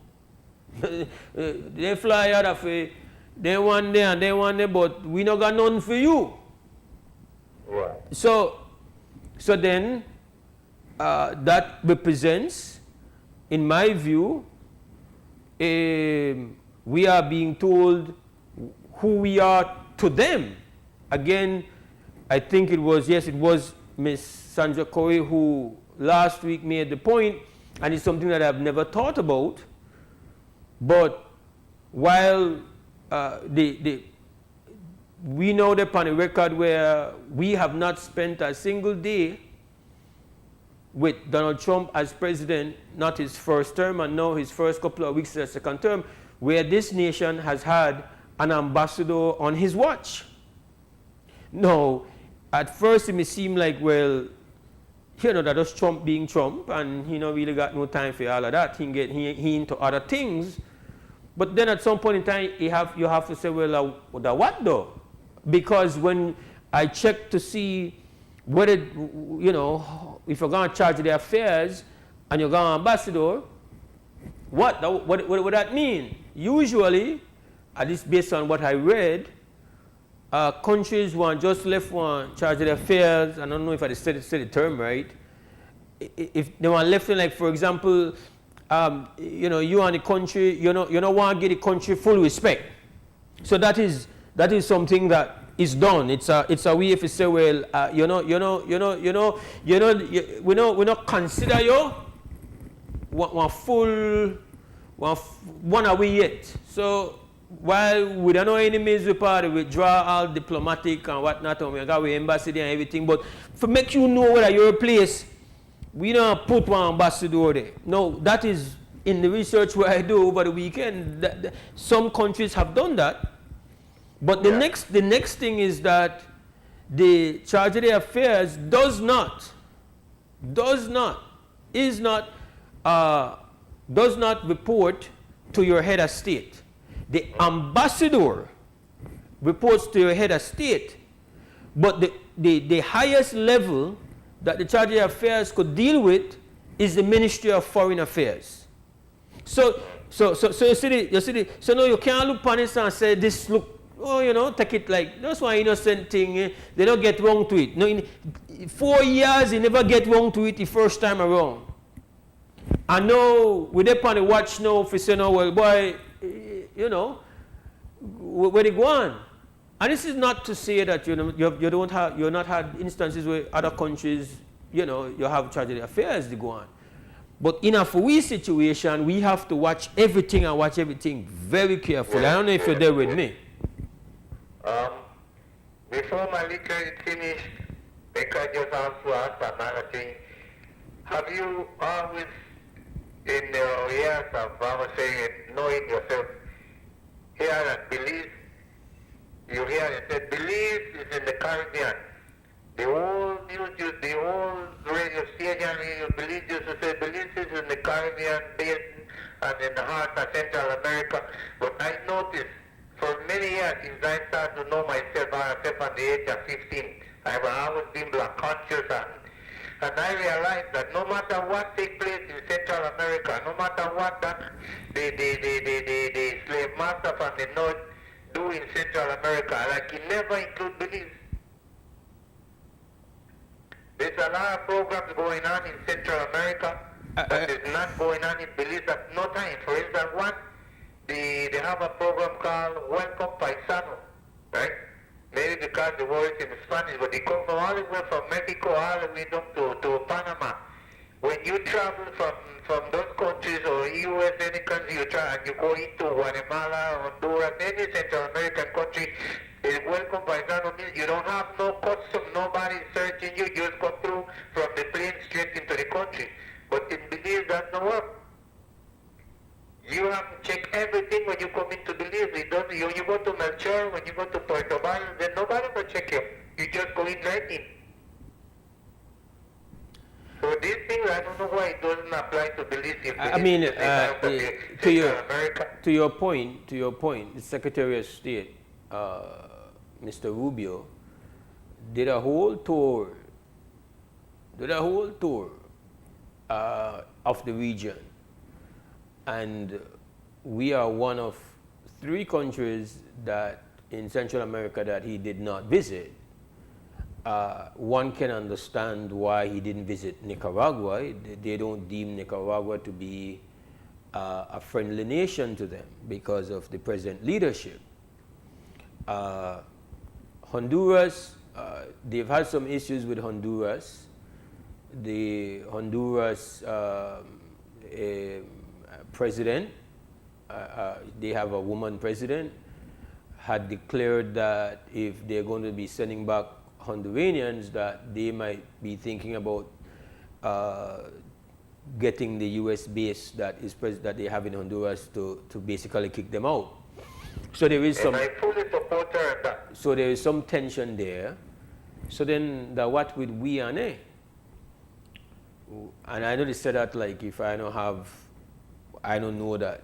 They fly out of it. They want there and they want there, but we not got none for you. Right. So then that represents, in my view, we are being told who we are to them. Again, I think it was Miss Sandra Corey who last week made the point, and it's something that I've never thought about. But while we know that on a record where we have not spent a single day with Donald Trump as president, not his first term, and now his first couple of weeks as second term, where this nation has had an ambassador on his watch. Now, at first it may seem like, well, you know, that was Trump being Trump, and he not really got no time for all of that. He into other things. But then at some point in time, you have to say, well, what though? Because when I check to see whether, you know, if you're going to charge the affairs and you're going to ambassador, what would that mean? Usually, at least based on what I read, countries want just left one charge of the affairs. I don't know if I said the term right. If they want left, like for example, you know, you and the country, you don't want to give the country full respect. So that is something that is done. It's a way if you say, well, we not consider you. one away yet. So while we don't know enemies, we part withdraw all diplomatic and whatnot, and we got our embassy there and everything. But for make you know whether you're a place, we don't put one ambassador there. No, that is in the research where I do over the weekend. Some countries have done that. But the next thing is that the Charge of the Affairs does not report to your head of state. The ambassador reports to your head of state, but the highest level that the Charge of the Affairs could deal with is the Ministry of Foreign Affairs. So you see, so no, you can't look upon it and say this look. Oh, you know, take it like, that's one innocent thing. They don't get wrong to it. No, in 4 years, they never get wrong to it the first time around. I know, with them on the watch now, if you say, no, well, boy, you know, where they go on. And this is not to say that, you know, you're not had instances where other countries, you know, you have Charge of the Affairs to go on. But in a FOE situation, we have to watch everything and watch everything very carefully. I don't know if you're there with me. Before my lecture is finished, make I just also ask another thing. Have you always, in your years of, I was saying, knowing yourself, hear that Belize, you hear it said, Belize is in the Caribbean. The old news, the old radio station, Belize used to say, Belize is in the Caribbean basin and in the heart of Central America. But I noticed, for many years, since I started to know myself at the age of 15, I've always been black conscious, and I realized that no matter what takes place in Central America, no matter what the slave master from the north do in Central America, like he never include Belize. There's a lot of programs going on in Central America that is not going on in Belize at no time. For instance, they have a program called Welcome Paisano, right? Maybe because the word is in Spanish, but they come from all the way from Mexico all the way down to Panama. When you travel from those countries or US, any country you try, and you go into Guatemala, Honduras, any Central American country, Welcome Paisano means you don't have no custom, nobody searching you, just go through from the plane straight into the country. But in Belize, that doesn't work. You have to check everything when you come into Belize. You go to Melchor, when you go to Puerto Vallarta, then nobody will check you. You just go in right in. So these things, I don't know why it doesn't apply to Belize. I mean, to your point, the Secretary of State, Mr. Rubio, did a whole tour of the region. And we are one of 3 countries that in Central America that he did not visit. One can understand why he didn't visit Nicaragua. They don't deem Nicaragua to be a friendly nation to them because of the present leadership. Honduras, they've had some issues with Honduras. The Honduras president, they have a woman president, had declared that if they're going to be sending back Honduranians, that they might be thinking about getting the U.S. base that they have in Honduras to basically kick them out. So there is some. And I fully support her in that. So there is some tension there. So then, what with we and they? And I know they said that like if I don't know that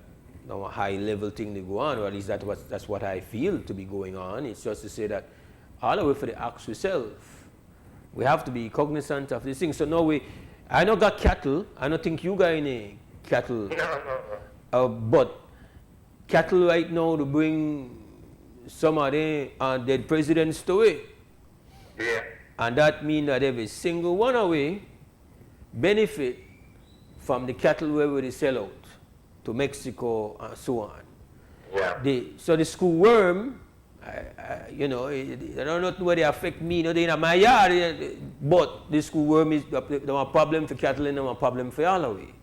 a high level thing to go on, or at least that's what I feel to be going on. It's just to say that all the way for the acts itself, we have to be cognizant of these things. So no way, I don't got cattle. I don't think you got any cattle. No. But cattle right now to bring some of the dead presidents to it. Yeah. And that means that every single one away benefit from the cattle where they sell out to Mexico and so on. Yeah. So the screwworm, I don't know where they affect me, they're in my yard, but the screwworm is a problem for cattle and a problem for all away.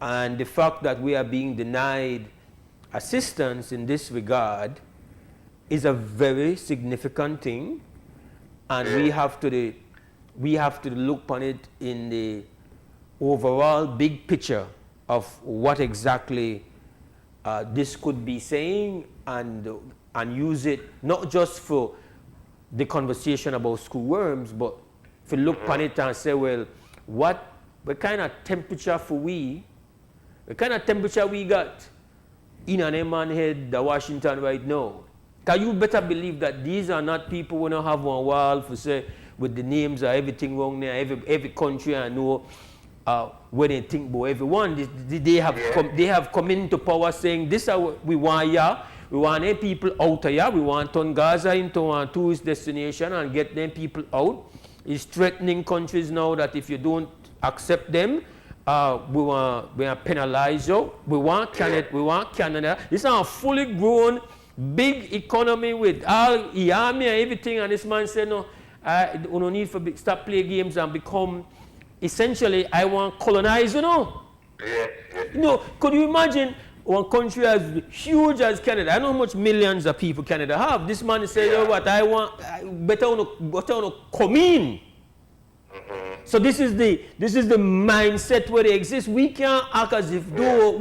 And the fact that we are being denied assistance in this regard is a very significant thing, and we have to look upon it in the overall big picture of what exactly this could be saying, and use it not just for the conversation about screwworms, but if you look upon it and say, well, what kind of temperature what kind of temperature we got in an man head, the Washington right now? Can you better believe that these are not people who don't have one wall for say with the names of everything wrong there, every country I know where they think about everyone. They have come into power saying this is what we want here. We want them people out of here. We want to turn Gaza into a tourist destination and get them people out. It's threatening countries now that if you don't accept them, we want to penalize you. We want Canada. This is a fully grown, big economy with all army and everything. And this man said, no, we don't need to stop playing games and become, essentially, I want to colonize, you know. You know, could you imagine one country as huge as Canada? I know how much millions of people Canada have. This man said, you know what, I want, better to come in. So this is the mindset where they exist. We can't act as if though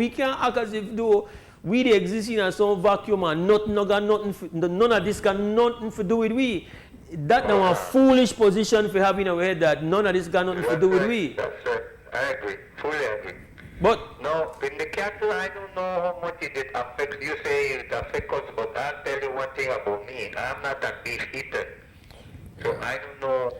we they exist in some vacuum and none of this got nothing to do with we. That's now a foolish position for having our head that none of this got nothing to do with we. That's right. I agree. Fully agree. But no, in the cattle, I don't know how much it affects. You say it affects us, but I'll tell you one thing about me. I'm not a beef eater. So I don't know.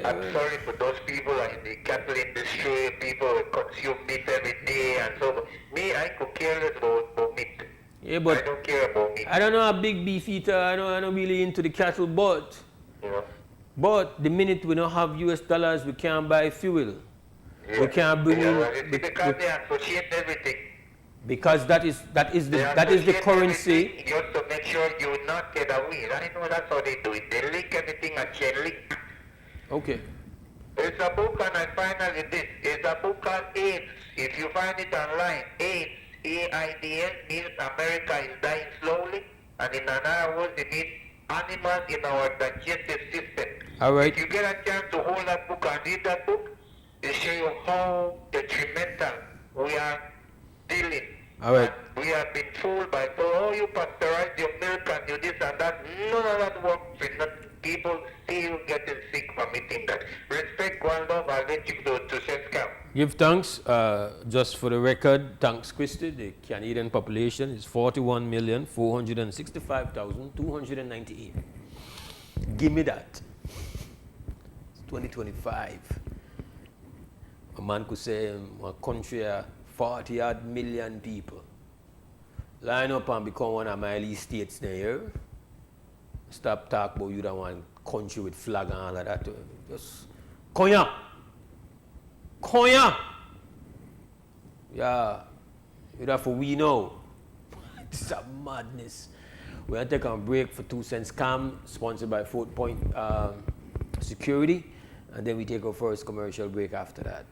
I'm sorry for those people in the cattle industry, people who consume meat every day and so on. Me, I could care less about meat. Yeah, but I don't care about meat. I don't know a big beef eater. I'm not really into the cattle, but the minute we don't have US dollars, we can't buy fuel. We can't bring in because they associate everything. Because that is the currency. Just to make sure you not get away. I know that's how they do it. They link everything at chain link. Okay. It's a book, and I finally did. It's a book called AIDS. If you find it online, AIDS, AIDS means America is dying slowly, and in another words, it means animals in our digestive system. All right. If you get a chance to hold that book and read that book, they show you how detrimental we are dealing. All right. And we have been fooled by, you pasteurize your milk and you this and that. None of that works. People still getting sick from eating that. Respect, one love, I'll let you go to Senscam. Give thanks, just for the record, thanks Christy, the Canadian population is 41,465,298. Give me that. It's 2025. A man could say a country of 40-odd million people. Line up and become one of my least states there. Stop talking about you don't want country with flag and all of that. Just Konya. Yeah. That's what we know. This is a madness. We're going to take a break for 2 cents Cam, sponsored by 4 Point Security. And then we take our first commercial break after that.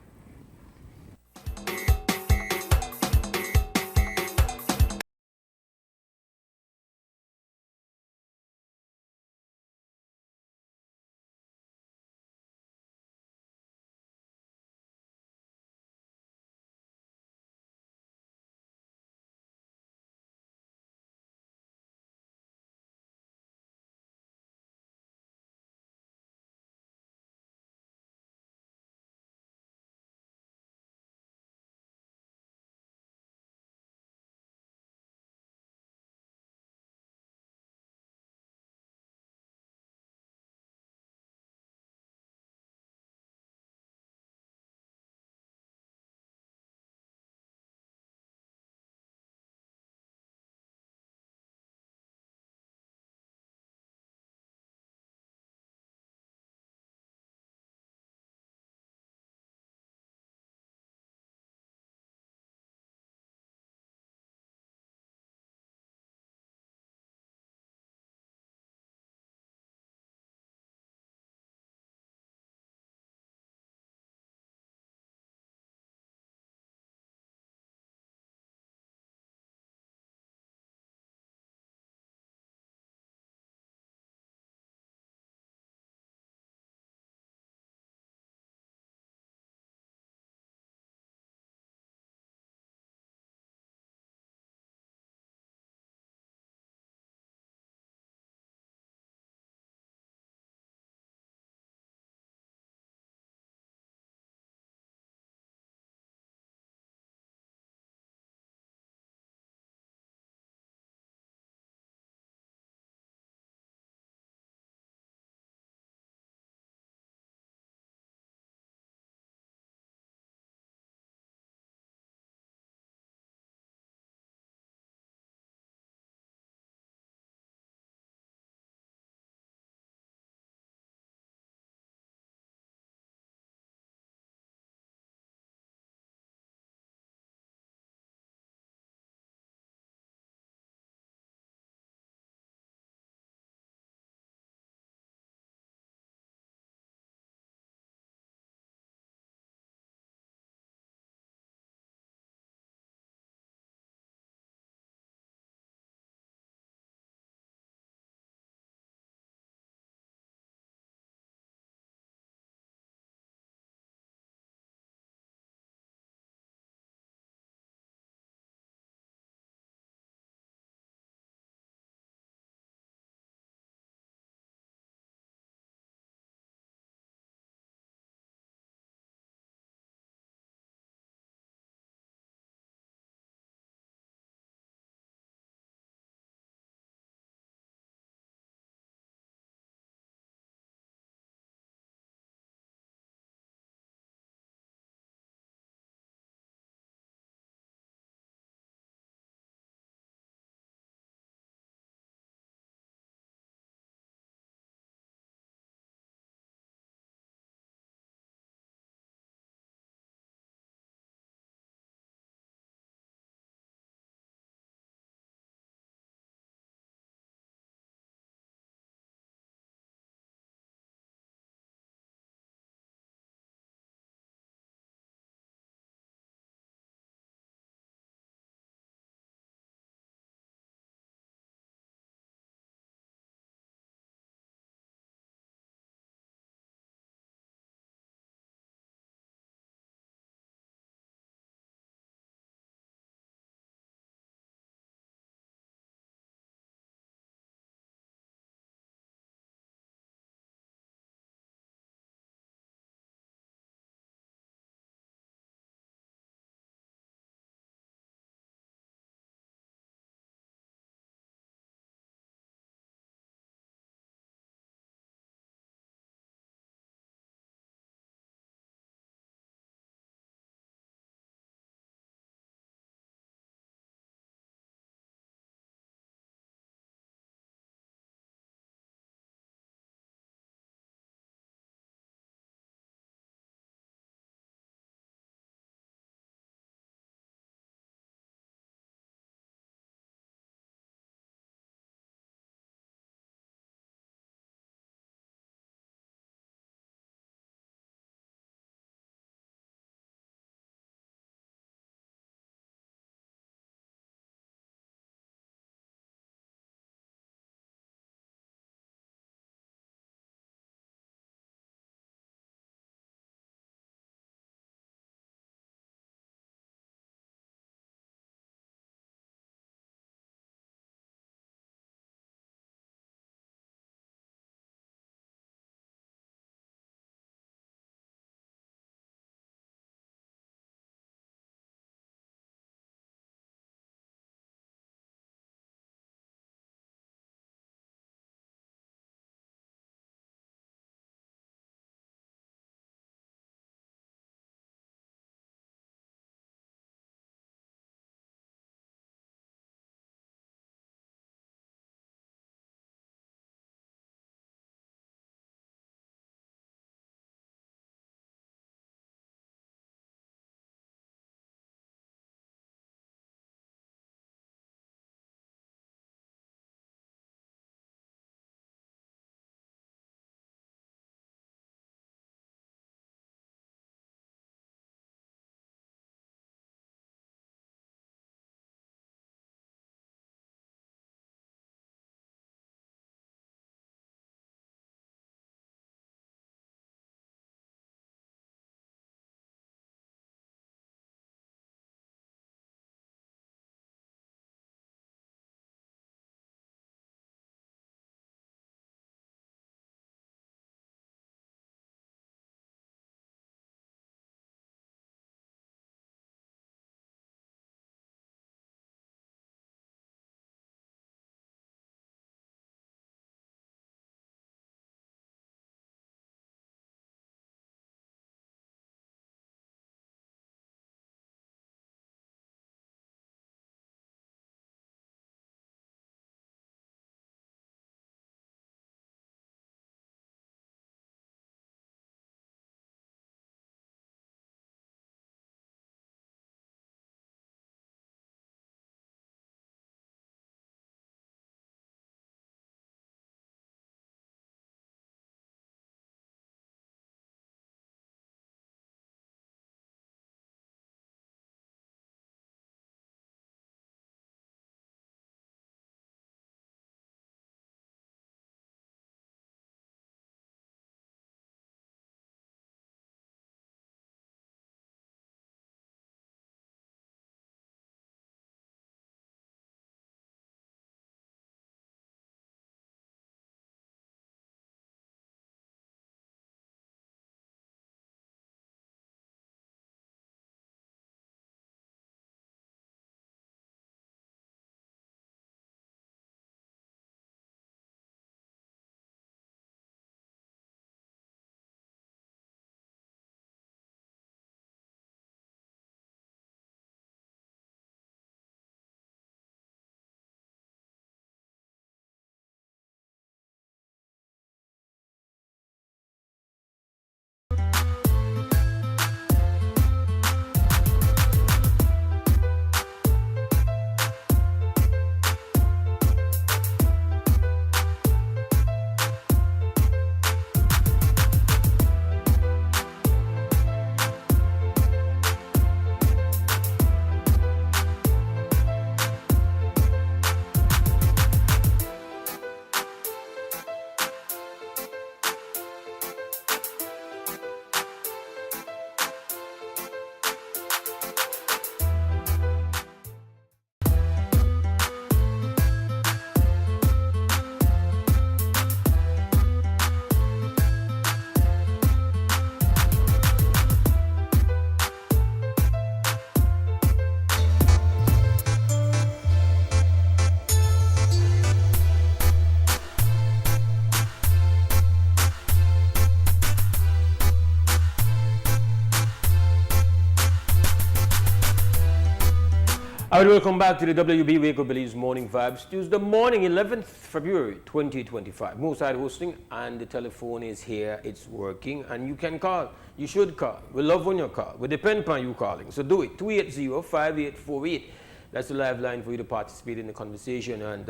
All right, welcome back to the WB Wake Up Believes Morning Vibes. Tuesday morning, 11th February 2025. Mose Hyde hosting, and the telephone is here. It's working, and you can call. You should call. We love when you call. We depend upon you calling. So do it. 280-5848. That's the live line for you to participate in the conversation. And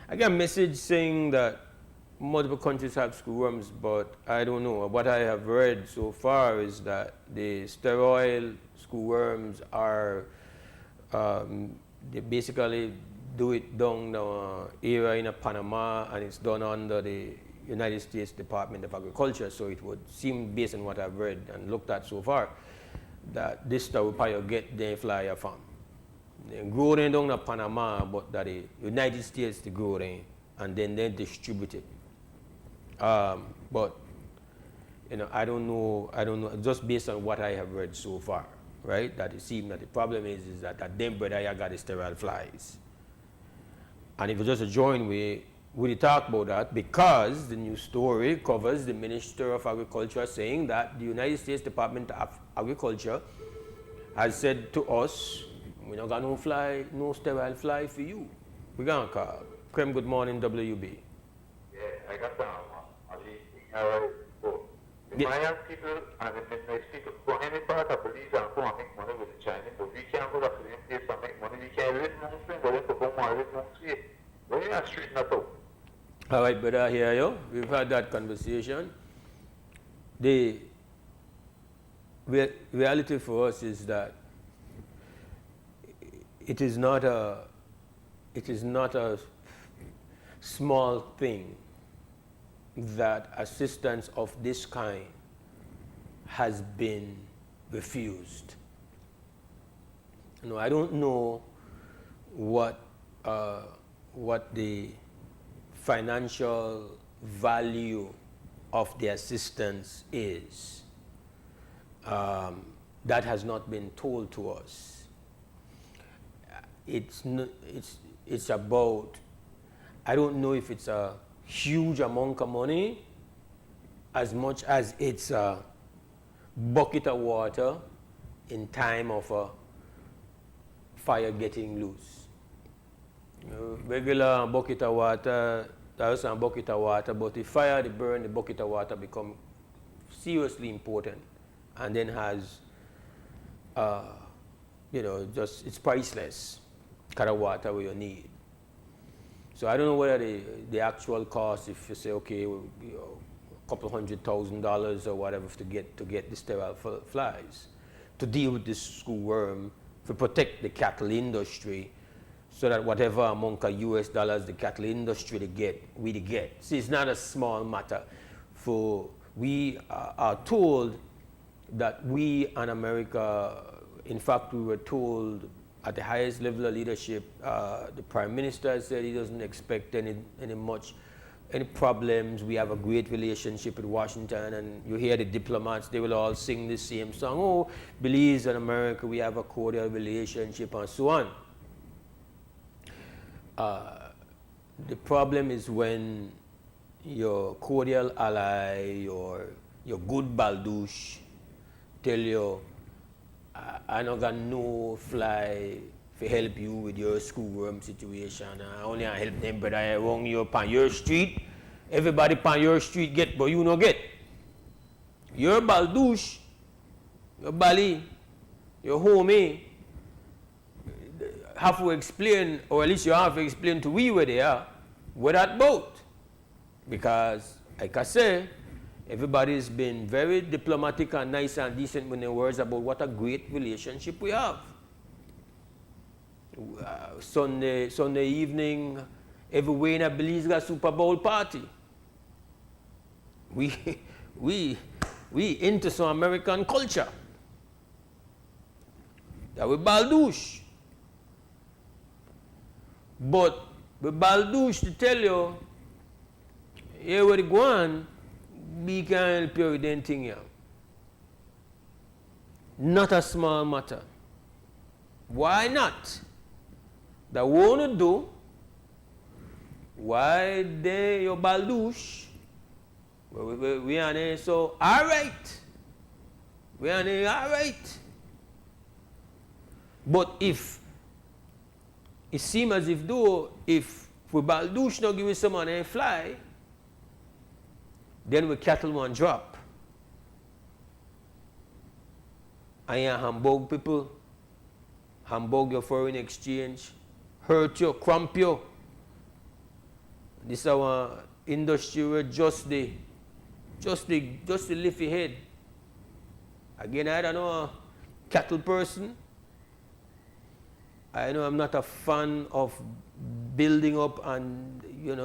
I got a message saying that multiple countries have screwworms, but I don't know. What I have read so far is that the sterile screwworms are they basically do it down the area in Panama, and it's done under the United States Department of Agriculture. So it would seem, based on what I've read and looked at so far, that this stuff will probably get the flyer farm. They grow them down in Panama, but that the United States they grow them, and then they distribute it. But you know, I don't know. Just based on what I have read so far. Right, that it seems that the problem is that them brother you got the sterile flies. And if you just join we talk about that, because the new story covers the Minister of Agriculture saying that the United States Department of Agriculture has said to us, we not got no sterile fly for you. We're gonna call. Krem, good morning, WB. Yeah, I got down. The Mayan people and the Midwest people go any part of Belize and go and make money with the Chinese, but we can't go to the same place and make money. We can't live Muslim, but we have to go and live Muslim. We're not straight enough out. All right, but I hear you. We've had that conversation. The reality for us is that it is not a small thing that assistance of this kind has been refused. I don't know what the financial value of the assistance is. That has not been told to us. It's about, I don't know if it's a huge amount of money as much as it's a bucket of water in time of a fire getting loose. Regular bucket of water, there's a bucket of water, but the fire, the burn, the bucket of water become seriously important, and then has, just it's priceless kind of water we need. So I don't know whether the actual cost, if you say, okay, a couple $100,000 or whatever to get the sterile flies, to deal with this screwworm, to protect the cattle industry, so that whatever amount of US dollars the cattle industry we get. See, it's not a small matter. For we are told that we in America, in fact, we were told at the highest level of leadership, the Prime Minister said he doesn't expect any problems. We have a great relationship with Washington, and you hear the diplomats, they will all sing the same song. Oh, Belize and America, we have a cordial relationship, and so on. The problem is when your cordial ally, your good baldouche, tell you, I not got no fly to help you with your screwworm situation. I only help them, but I wrong you upon your street. Everybody upon your street get, but you no get. Your baldouche, your bali, your homie, have to explain, or at least you have to explain to we where they are, where that boat. Because, like I say, everybody's been very diplomatic and nice and decent with their words about what a great relationship we have. Sunday evening, everywhere in Belize got Super Bowl party. We into some American culture. That we baldouche. But we baldouche to tell you, here where they go on, we can help you with anything here. Not a small matter. Why not? That won't do. Why they your baldouche? We are there, so all right. We are there, all right. But if it seems as if though, if we baldouche now give us some money and fly, then we cattle one drop. And you Hamburg people, Hamburg your foreign exchange, hurt you, cramp you. This is our industry where just the lift your head. Again, I don't know a cattle person. I know I'm not a fan of building up and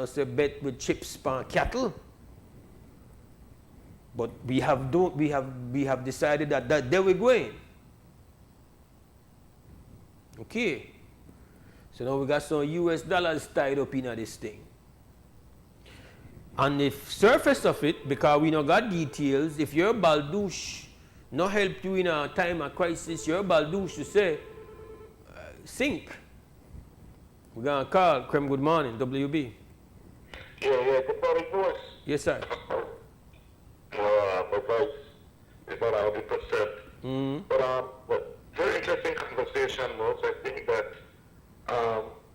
say bet with chips per cattle. But we have decided that there we're going. Okay. So now we got some US dollars tied up in this thing. And the surface of it, because we not got details, if your baldouche not help you in a time of crisis, your baldouche to say, sink. We're going to call Krem, good morning, WB. Yeah, good morning, boys. Yes, sir. My voice is not 100%. But very interesting conversation, Mose. I think that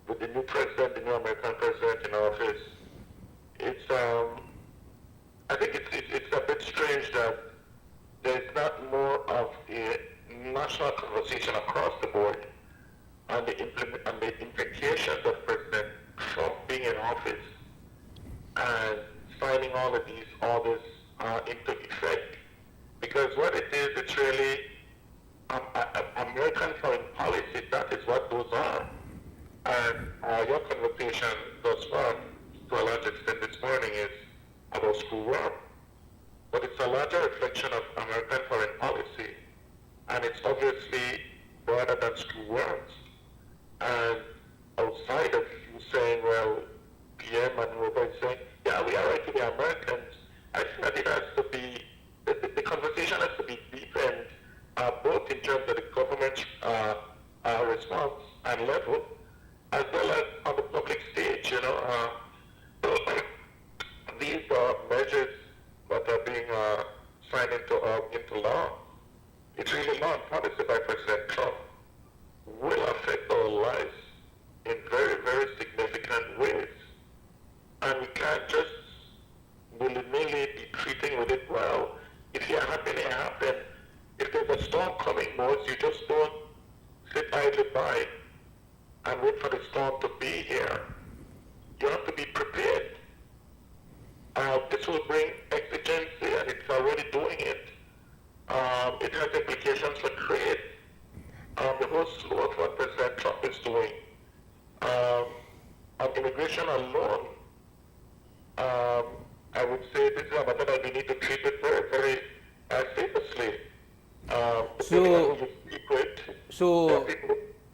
with the new president, the new American president in office, I think it's a bit strange that there's not more of a national conversation across the board on the implications of President Trump being in office and signing all of these orders into effect. Because what it is, it's really American foreign policy. That is what those are. And your conversation thus far, to a large extent this morning, is about Screwworm. But it's a larger reflection of American foreign policy. And it's obviously broader than Screwworms. And outside of you saying, well, PM and whoever is saying, yeah, we are right to be Americans, I think that it has to be, the conversation has to be deepened, both in terms of the government response and level, as well as on the public stage. These measures that are being signed into law, it's really law and policy by President Trump, will affect our lives in very, very significant ways. And we can't just willy-nilly be treating with it, well, if you're happy, it happen. If there's a storm coming, Mose, you just don't sit idly by and wait for the storm to be here. You have to be prepared. This will bring exigency, and it's already doing it. It has implications for trade. The whole slew of what President Trump is doing. On immigration alone, I would say this is a matter that we need to treat it very, very seriously.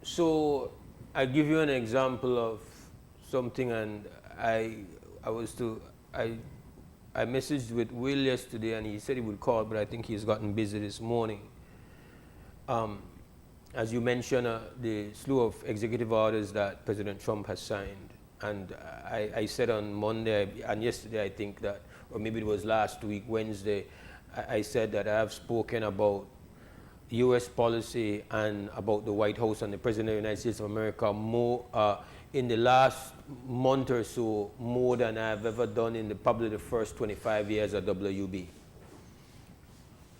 So I give you an example of something, and I messaged with Will yesterday, and he said he would call, but I think he's gotten busy this morning. As you mentioned, the slew of executive orders that President Trump has signed. And I said on Monday and yesterday, I think that, or maybe it was last week, Wednesday, I said that I have spoken about U.S. policy and about the White House and the President of the United States of America more in the last month or so, more than I've ever done in probably the first 25 years of WB.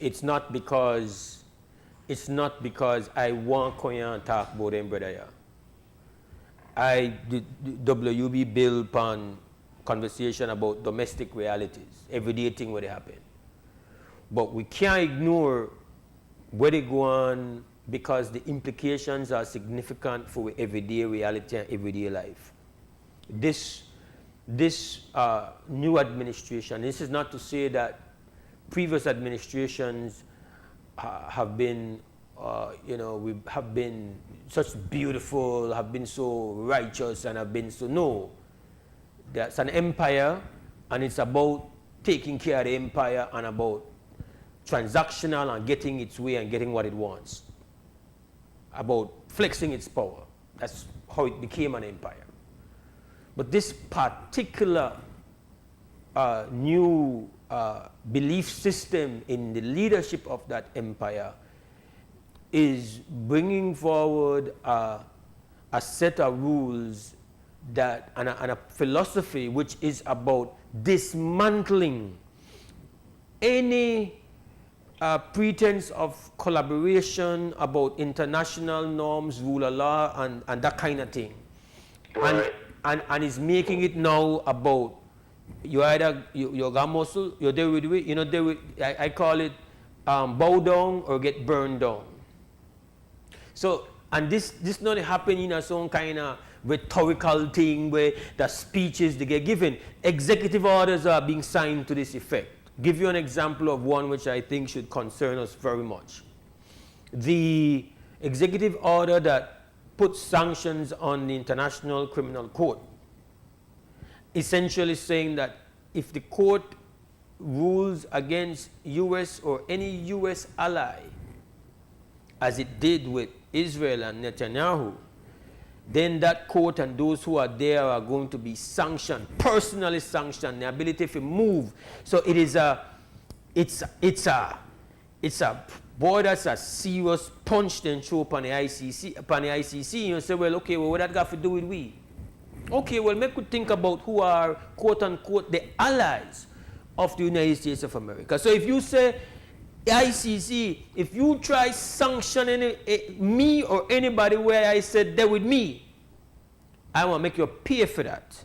It's not because I want to talk about them, brother. The WB build upon conversation about domestic realities, everyday thing where they happen. But we can't ignore where they go on because the implications are significant for everyday reality and everyday life. This new administration, this is not to say that previous administrations have been, we have been such beautiful, have been so righteous, and have been so, no. That's an empire, and it's about taking care of the empire and about transactional and getting its way and getting what it wants. About flexing its power. That's how it became an empire. But this particular new belief system in the leadership of that empire is bringing forward a set of rules that and a philosophy which is about dismantling any pretense of collaboration about international norms, rule of law, and that kind of thing. And is making it now about you either you got muscle, you're there with it, you're not there with, I call it bow down or get burned down. So, and this not happening in some kind of rhetorical thing where the speeches they get given. Executive orders are being signed to this effect. Give you an example of one which I think should concern us very much. The executive order that puts sanctions on the International Criminal Court, essentially saying that if the court rules against U.S. or any U.S. ally, as it did with Israel and Netanyahu, then that court and those who are there are going to be sanctioned, personally sanctioned, the ability to move. So it is it's a boy, that's a serious punch then throw upon the ICC. You say, well, okay, well, what that got to do with we? Okay, well, make we think about who are, quote unquote, the allies of the United States of America. So if you say ICC, if you try sanctioning me or anybody where I said they're with me, I want to make you pay for that.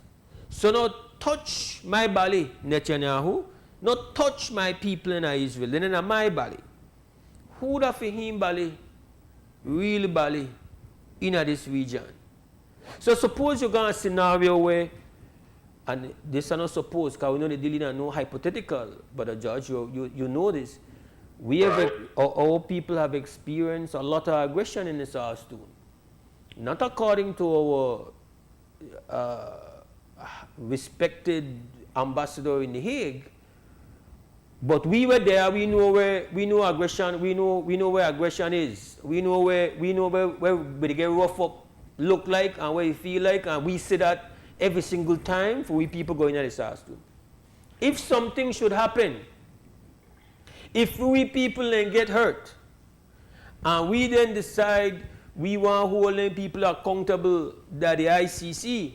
So not touch my belly, Netanyahu, not touch my people in Israel, then in my belly. Who da for him belly, real belly, in this region? So suppose you got a scenario where, and this is not suppose, because we know the dealing are no hypothetical, but a judge, you know this. We have, our people have experienced a lot of aggression in the South too. Not according to our respected ambassador in The Hague, but we were there. We know aggression. We know where aggression is. We know where they get rough up look like and where you feel like, and we see that every single time for we people going at the South too. If something should happen, if we people then get hurt, and we then decide we want holding people accountable that the ICC,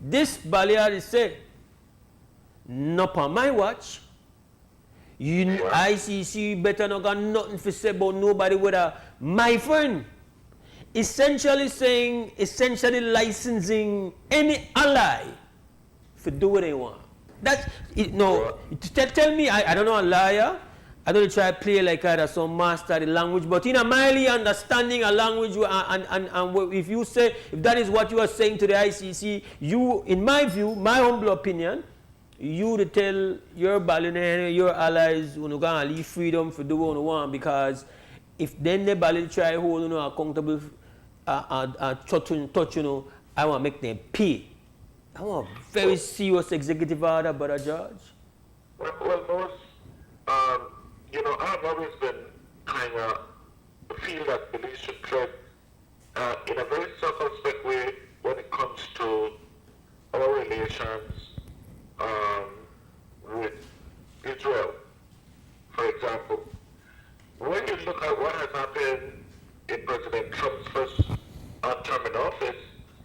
this Balearic say, not on my watch. ICC better not got nothing to say about nobody whether my friend. Essentially saying, licensing any ally to do what they want. That's it. No, tell me, I don't know a liar. I don't try to play like I some master the language, but in a mildly understanding a language, and if you say, if that is what you are saying to the ICC, you, in my view, my humble opinion, you to tell your billionaire, your allies, you're going to leave freedom for do what you want, because if then the bally try to hold accountable, touch, I want to make them pay. I want a very serious executive order, but a judge. Well, Mose, I've always been kind of feel that police should tread in a very circumspect way when it comes to our relations with Israel, for example. When you look at what has happened in President Trump's first term in office,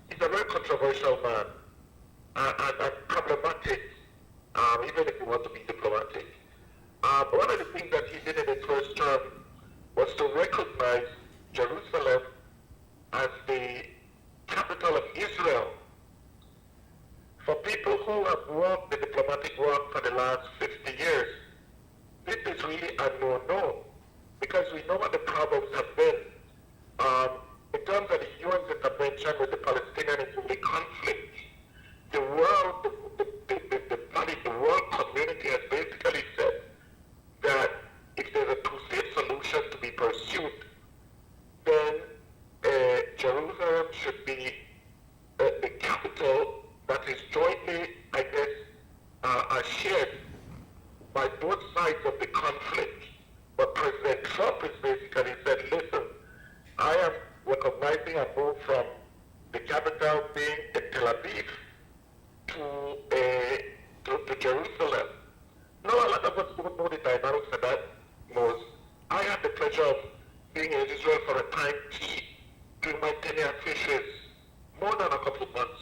he's a very controversial man and problematic, even if you want to be diplomatic. One of the things that he did in his first term was to recognize Jerusalem as the capital of Israel. For people who have walked the diplomatic walk for the last 50 years, this is really a no-no, because we know what the problems have been. In terms of the UN's intervention with the Palestinian-Israeli conflict, the world, the world community has basically said that if there's a two-state solution to be pursued, then Jerusalem should be the capital that is jointly, I guess, shared by both sides of the conflict. But President Trump has basically said, listen, I am recognizing a move from the capital being in Tel Aviv to Jerusalem. Now, a lot of us don't know the dynamics of that, Mose. I had the pleasure of being in Israel for a time T during my tenure at Fishes, more than a couple of months.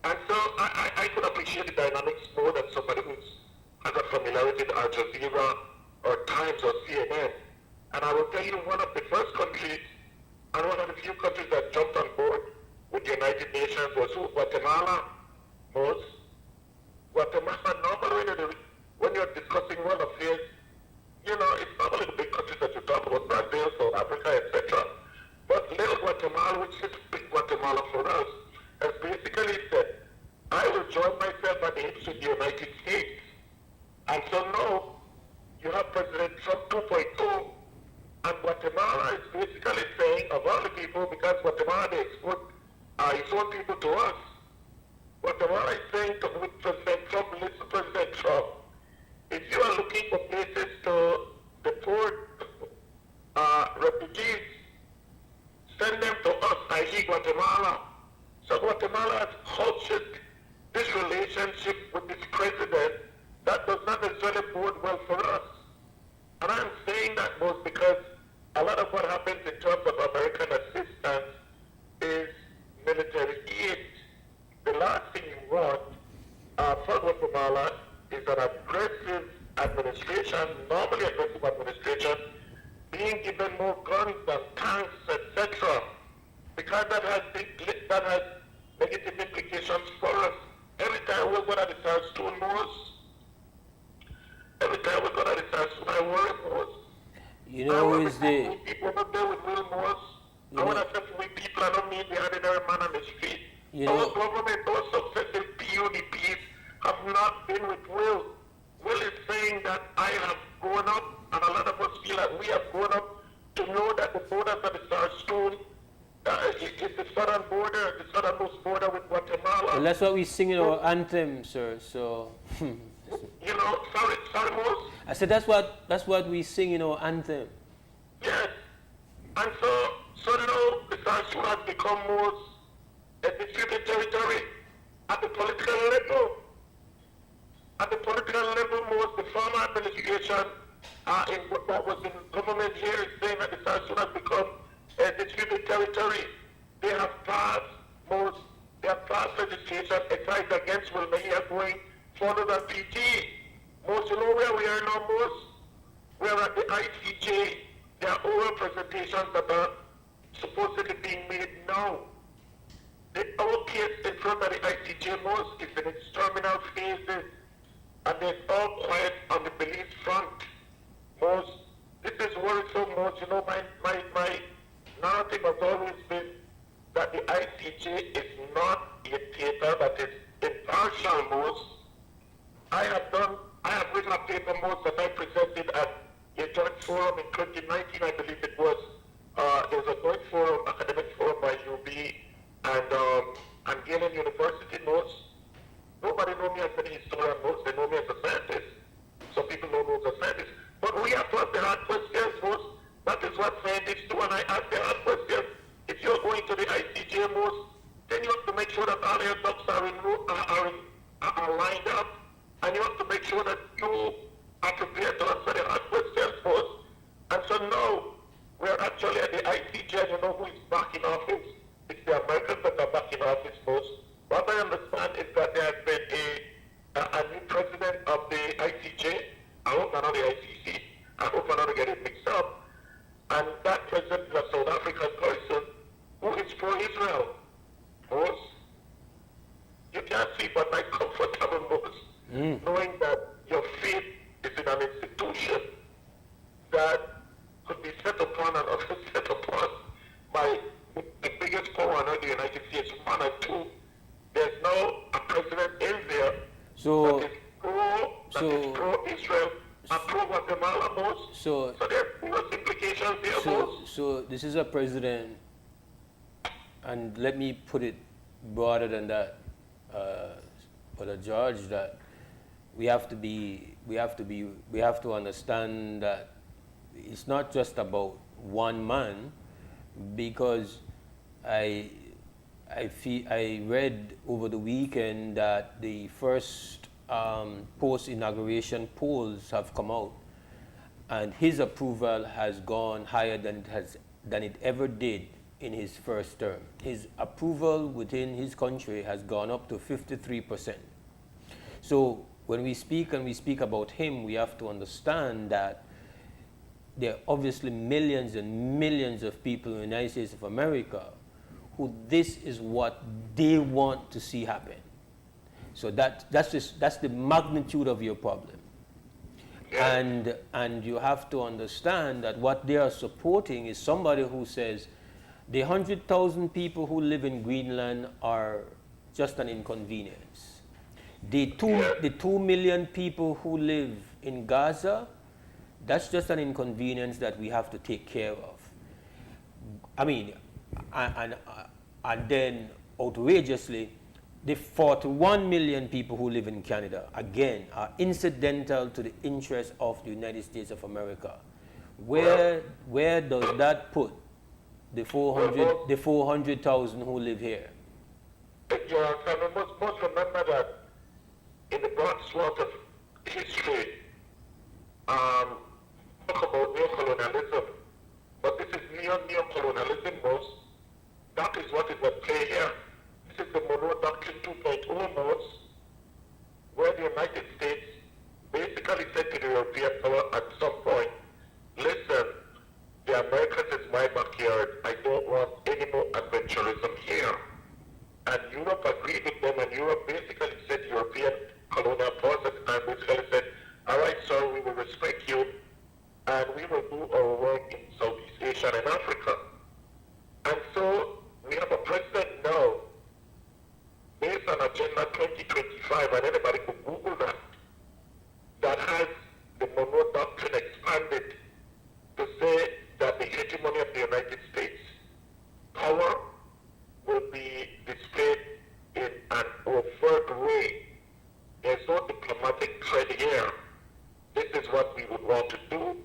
And so I could appreciate the dynamics more than somebody who has a familiarity with Al Jazeera or Times or CNN. And I will tell you, one of the first countries and one of the few countries that jumped on board with the United Nations was who? Guatemala. Mose. Guatemala, normally when you're discussing world affairs, you know, it's not only the big countries that you talk about, Brazil, South Africa, etc. But little Guatemala, which is big Guatemala for us, has basically said, I will join myself at the hips with the United States. And so now, you have President Trump 2.2, and Guatemala is basically saying, of all the people, because Guatemala, they export its own people to us. Guatemala is saying to President Trump, listen, President Trump, if you are looking for places to deport refugees, send them to us, i.e. Guatemala. So Guatemala has cultured this relationship with this president that does not necessarily bode well for us. And I'm saying that both because a lot of what happens in terms of American assistance is military aid. The last thing you want for Guatemala is an aggressive administration, normally aggressive administration, being given more guns and tanks, etc. Because that has negative implications for us. Every time we go to the South Stone Mose, every time we go to the South Stone, I worry Mose. You know, is the... People not there with real Mose. I want to say we people, I don't mean the ordinary man on the street. You Our know, government, those successive PUDPs have not been with Will. Will is saying that I have grown up, and a lot of us feel that we have grown up to know that the borders of the South Stone is the southern border, the southernmost border with Guatemala. well, that's what we sing in our anthem, sir, so... You know, sorry, Mose? I said that's what we sing in our anthem. Yes. And so now the South Stone has become most a disputed territory at the political level. At the political level, most the former administration that was in government here is saying that the South Sudan has become a disputed territory. They have passed legislation excised against Will Mejia going further than PG. Most, you know where we are now, most? We are at the ICJ. There are oral presentations that are supposedly being made now. Our case in front of the ICJ most is in its terminal phases, and there's all quiet on the belief front. Most, this is worrisome most. You know, my narrative has always been that the ICJ is not a theater that is impartial most. I have written a paper most that I presented at a joint forum in 2019, I believe it was. There was a joint forum, academic forum by UB and Galen University most. Nobody knows me as an historian most, they know me as a scientist. Some people know me as a scientist. But we have to ask the hard questions most. That is what scientists do, and I ask the hard questions. If you're going to the ICJ most, then you have to make sure that all your ducks are lined up, and you have to make sure that you are prepared to answer the hard questions most. And so now, we're actually at the ICJ, and you know who is back in office? It's the Americans that are back in office most. What I understand is that there has been a new president of the ICJ. I hope I'm not the ICC. I hope I'm not getting mixed up. And that president is a South African person who is pro-Israel. Most, you can't see but my comfortable most, knowing that your faith is in an institution that could be set upon and also set upon by the biggest power on earth, the United States, one and two. There's now a president in there that is pro-Israel and pro-Guatemala most. So there's implications there most. So this is a president, and let me put it broader than that, but a judge, that we have to understand that it's not just about one man, because I read over the weekend that the first post-inauguration polls have come out, and his approval has gone higher than it ever did in his first term. His approval within his country has gone up to 53%. So when we speak about him, we have to understand that there are obviously millions and millions of people in the United States of America who this is what they want to see happen. So that's the magnitude of your problem. And you have to understand that what they are supporting is somebody who says the 100,000 people who live in Greenland are just an inconvenience. The 2 million people who live in Gaza, that's just an inconvenience that we have to take care of. I mean, and then outrageously, the 41 million people who live in Canada, again, are incidental to the interests of the United States of America. Where does that put the 400,000 who live here? Your Honor, must remember that in the broad swath of history, talk about neocolonialism, but this is neo-colonialism most. That is what is at play here. This is the Monroe Doctrine 2.0 most, where the United States basically said to the European power at some point, listen, the Americas is my backyard. I don't want any more adventurism here. And Europe agreed with them, and Europe basically said, European colonial powers at the time basically said, all right, sir, we will respect you, and we will do our work in Southeast Asia and Africa. And so we have a president now, based on Agenda 2025, and anybody could Google that, that has the Monroe Doctrine expanded to say that the hegemony of the United States power will be displayed in an overt way. There's no diplomatic thread here. This is what we would want to do,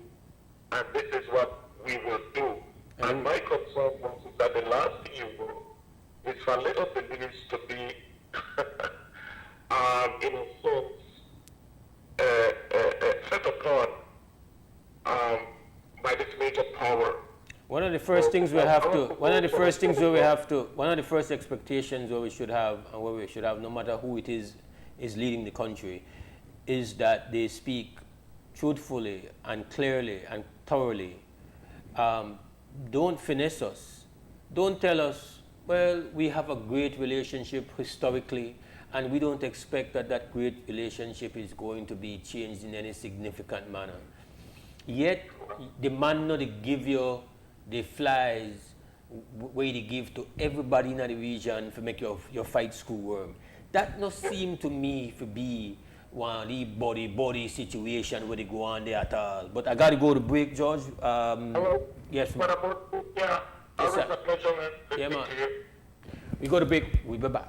and this is what we will do. And my concern was that the last thing you do is for little beliefs to be, in a sense, set upon by this major power. One of the first things we have to, one of the first things where we have to, one of the first expectations where we should have, and where we should have, no matter who it is leading the country, is that they speak truthfully and clearly and thoroughly. Don't finesse us. Don't tell us, well, we have a great relationship historically, and we don't expect that that great relationship is going to be changed in any significant manner. Yet, the man not to give you the flies where they give to everybody in the region to make your fight Screwworm. That not seem to me to be one of the body situation where they go on there at all. But I got to go to break, George. Hello? Yes, What man. about, yeah, Yes, always sir. a pleasure, man. Yeah, Listening man. to you. We go to break. We'll be back.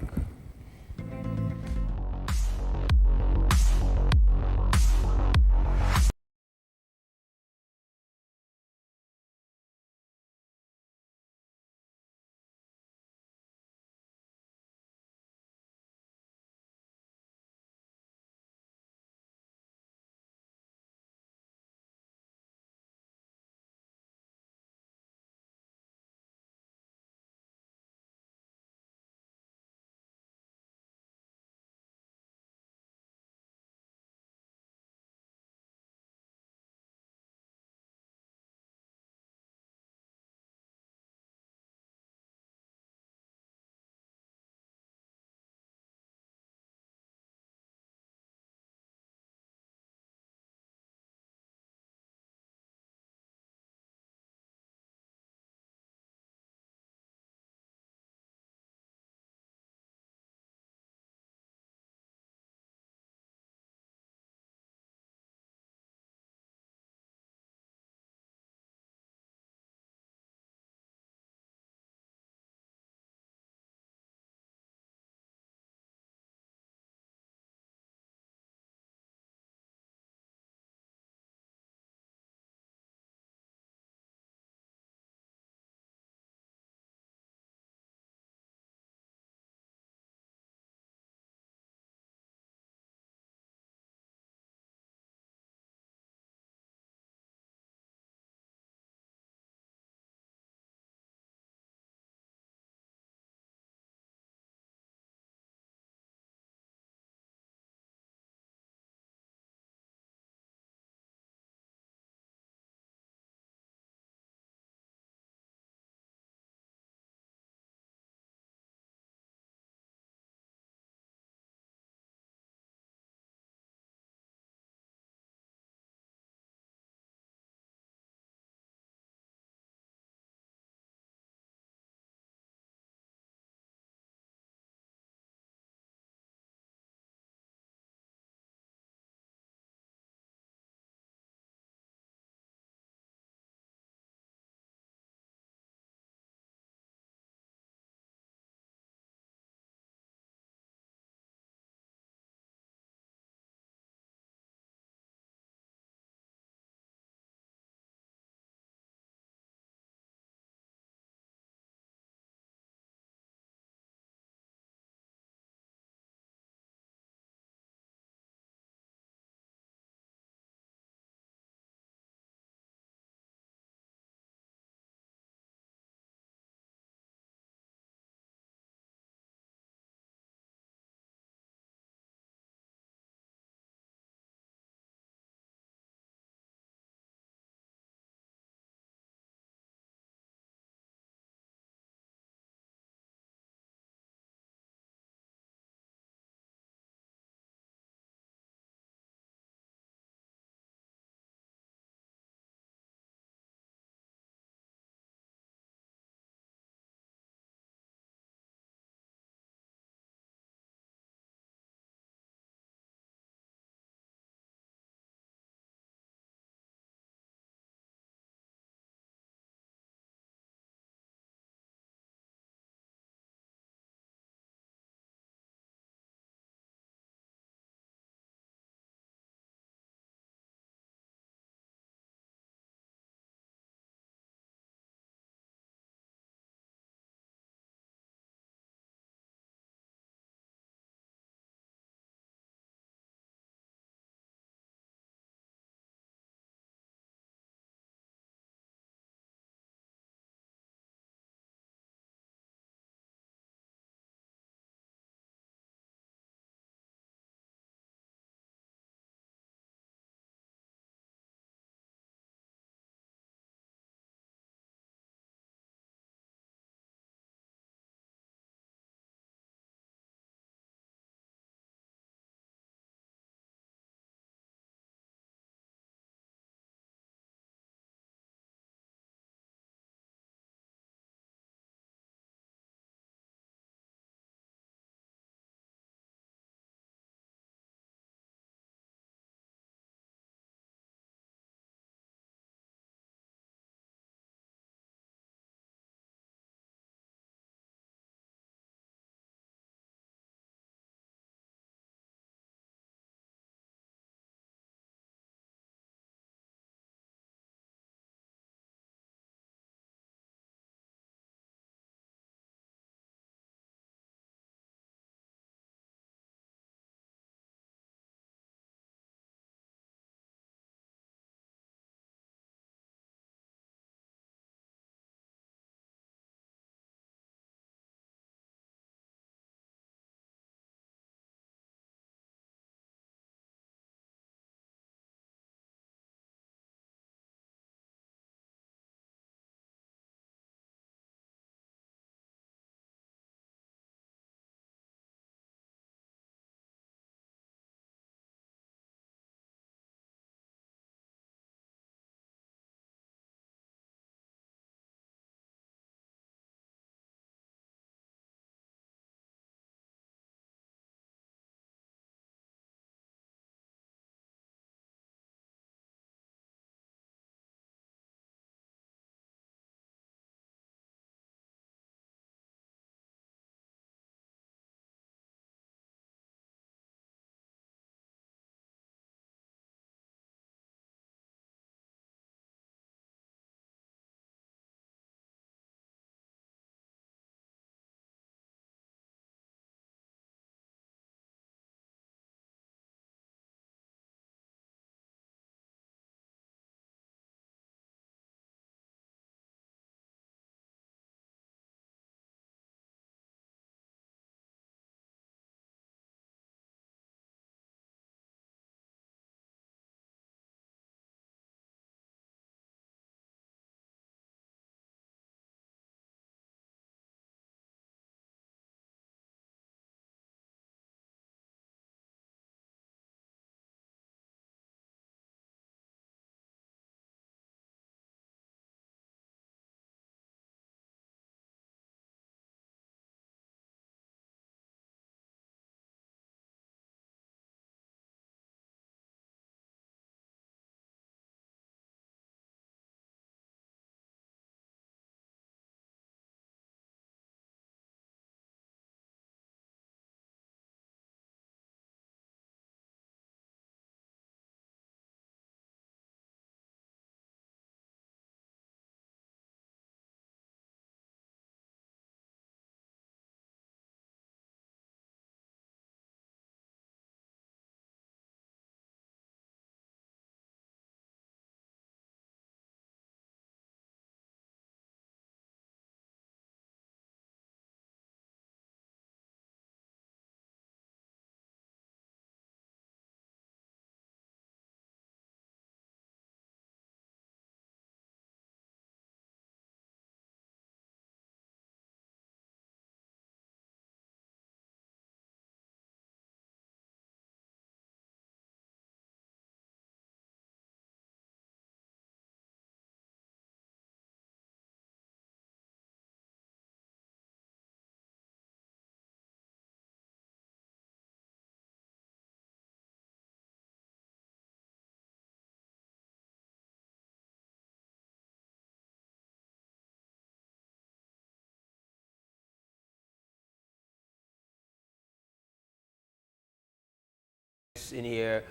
in here.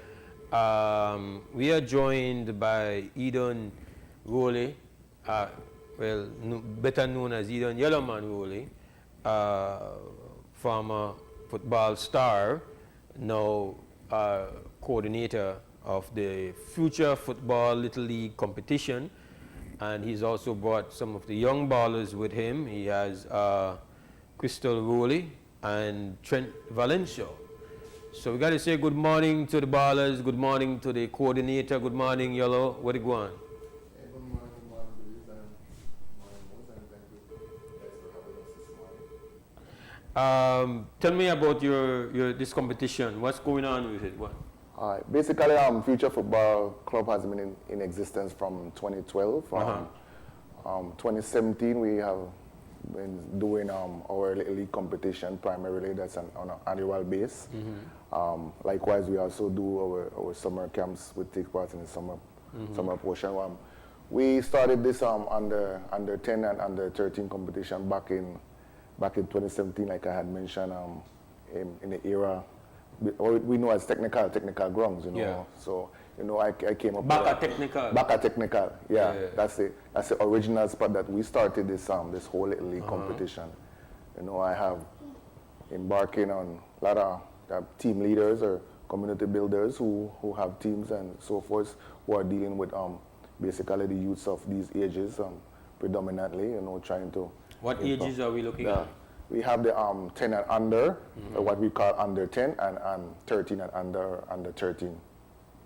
We are joined by Eden Rowley, better known as Eden Yellowman Rowley, former football star, now coordinator of the Future Football Little League competition, and he's also brought some of the young ballers with him. He has Crystal Rowley and Trent Valencia. So we got to say good morning to the ballers, good morning to the coordinator, good morning Yellow. What it going? Good morning, Belize, and morning, Mose, and thank you guys for having us this morning. Tell me about your this competition. What's going on with it? What? Basically, Future Football Club has been in existence from 2012. 2017, we have been doing our little league competition primarily. That's on an annual base. Likewise, we also do our summer camps. We take part in the summer portion. We started this under 10 and under 13 competition back in 2017, like I had mentioned, in the era we know as technical grounds, you know. Yeah. So, you know, I came up Baka with Technical. Yeah. That's the original spot that we started this whole little league competition. You know, I have embarking on a lot of team leaders or community builders who have teams and so forth, who are dealing with basically the youths of these ages predominantly, you know, trying to. What ages are we looking at? We have the 10 and under, or what we call under 10, and 13 and under 13.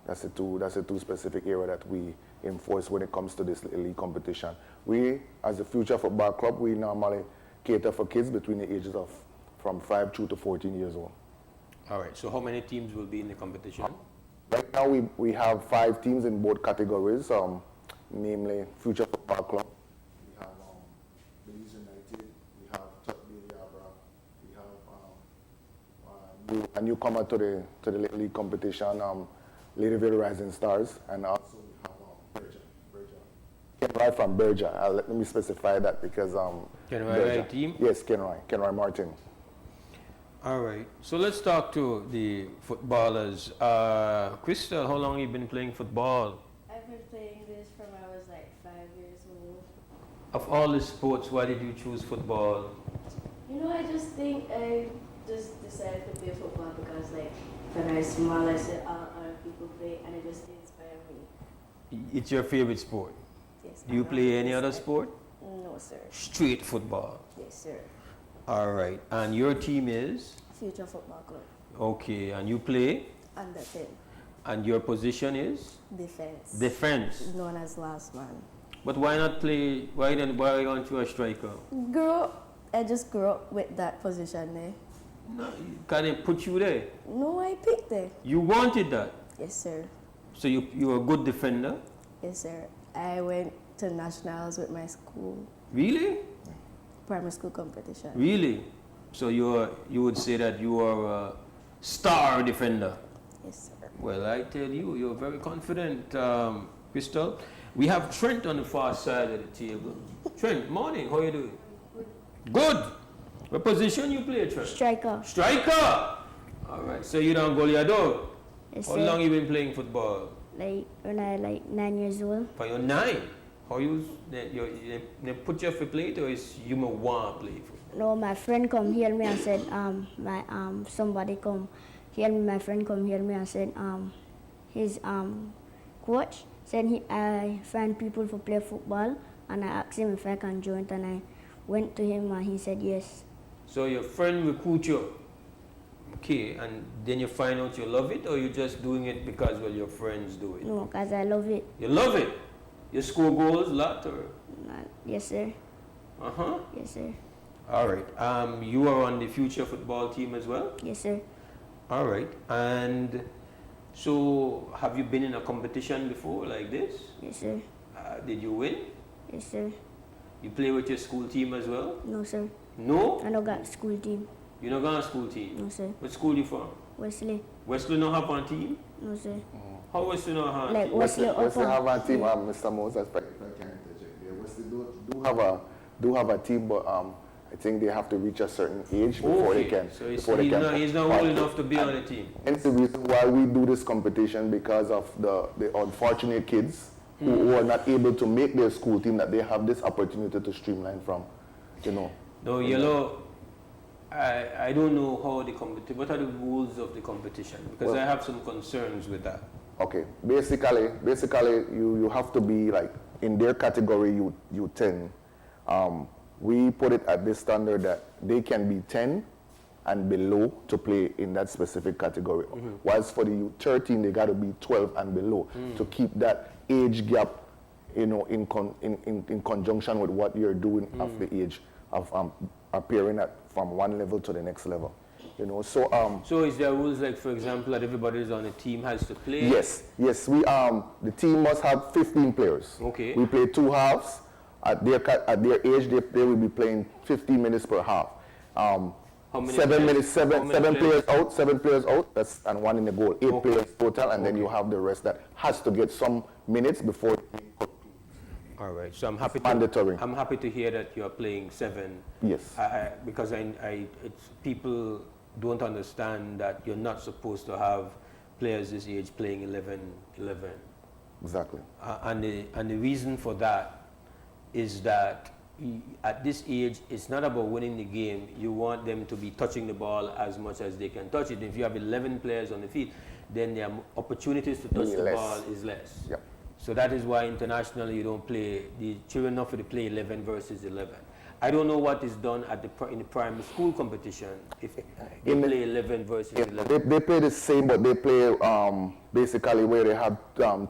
That's the two specific area that we enforce when it comes to this league competition. We, as a Future Football Club, we normally cater for kids between the ages of from 5 through to 14 years old. All right. So how many teams will be in the competition? Right now we have 5 teams in both categories, namely Future Football Club. We have Belize United. We have we have a newcomer to the Little League competition, Ladyville Rising Stars, and also we have Berger. Kenroy from Berger. Let me specify that because Kenroy team? Yes, Kenroy Martin. All right. So let's talk to the footballers. Crystal, how long have you been playing football? I've been playing this from I was like 5 years old. Of all the sports, why did you choose football? You know, I just think I just decided to play football because, like, when I was small, I said other people play, and it just inspired me. It's your favorite sport? Yes. Do you play any other sport? No, sir. Straight football? Yes, sir. All right. And your team is? Future Football Club. Okay. And you play? Under 10. And your position is? Defense. Defense. Known as last man. But why not play? Why aren't you a striker? I just grew up with that position there. No, can they put you there? No, I picked it. You wanted that? Yes, sir. So you're a good defender? Yes, sir. I went to nationals with my school. Really? Primary school competition. Really? So you would say that you are a star defender? Yes, sir. Well, I tell you, you're very confident, Crystal. We have Trent on the far side of the table. Trent, morning. How are you doing? Good. What position you play, Trent? Striker. Striker. All right. So you don't goal your dog. Yes, How sir. long you been playing football? Like when I 9 years old. For you're 9. How you put you for play or is you may want to play football? No, my friend come hear me and said somebody come hear me. My friend come hear me and said his coach said I find people for play football, and I asked him if I can join, and I went to him and he said yes. So your friend recruit you, okay, and then you find out you love it, or you just doing it because well your friends do it? No, because I love it. You love it. You score goals a lot, or? Yes, sir. Yes, sir. All right. You are on the Future Football team as well? Yes, sir. All right. And so have you been in a competition before like this? Yes, sir. Did you win? Yes, sir. You play with your school team as well? No, sir. No? I don't got school team. You not got a school team? No, sir. What school you from? Wesley. Wesley not have a team? No, sir. How Wesley not have? Like Wesley have a team, Mr. Mose, if I can interject there. Wesley do have a team, but I think they have to reach a certain age before they can. So he's not old enough to be on the team. Hence the reason why we do this competition, because of the unfortunate kids who are not able to make their school team, that they have this opportunity to streamline from, No, Yellow, I don't know how the competition, what are the rules of the competition? Because I have some concerns with that. Okay, basically you have to be like, in their category, U10, we put it at this standard that they can be 10 and below to play in that specific category. Whilst for the U13, they got to be 12 and below to keep that age gap, in conjunction with what you're doing of the age of appearing at from one level to the next level. So is there rules like, for example, that everybody is on a team has to play? Yes. We the team must have 15 players. Okay. We play 2 halves. At their age, they will be playing 15 minutes per half. How many 7 minutes, seven players? Seven players out. And 1 in the goal. 8 players total, and then you have the rest that has to get some minutes before the game concludes. All right. So I'm happy. Mandatory. I'm happy to hear that you are playing 7. Yes. Because people don't understand that you're not supposed to have players this age playing 11. Exactly. And the reason for that is that at this age, it's not about winning the game. You want them to be touching the ball as much as they can touch it. If you have 11 players on the field, then their opportunities to touch the ball is less. Yep. So that is why internationally you don't play, the children not for to play 11 versus 11. I don't know what is done in the primary school competition if they play 11 versus 11. They play the same, but they play basically where they have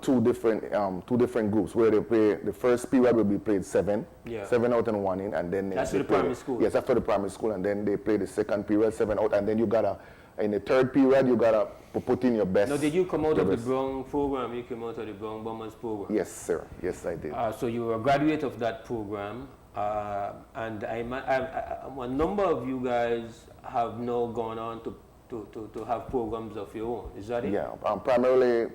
two different groups. Where they play, the first period will be played 7 out and 1 in, and then that's for the primary school. Yes, that's for the primary school, and then they play the second period 7 out, and then you gotta in the third period you gotta put in your best. Now, did you come out of the Brown program? You came out of the Brown Bombers program. Yes, sir. Yes, I did. So you were a graduate of that program. And a number of you guys have now gone on to have programs of your own. Is that it? Yeah, primarily,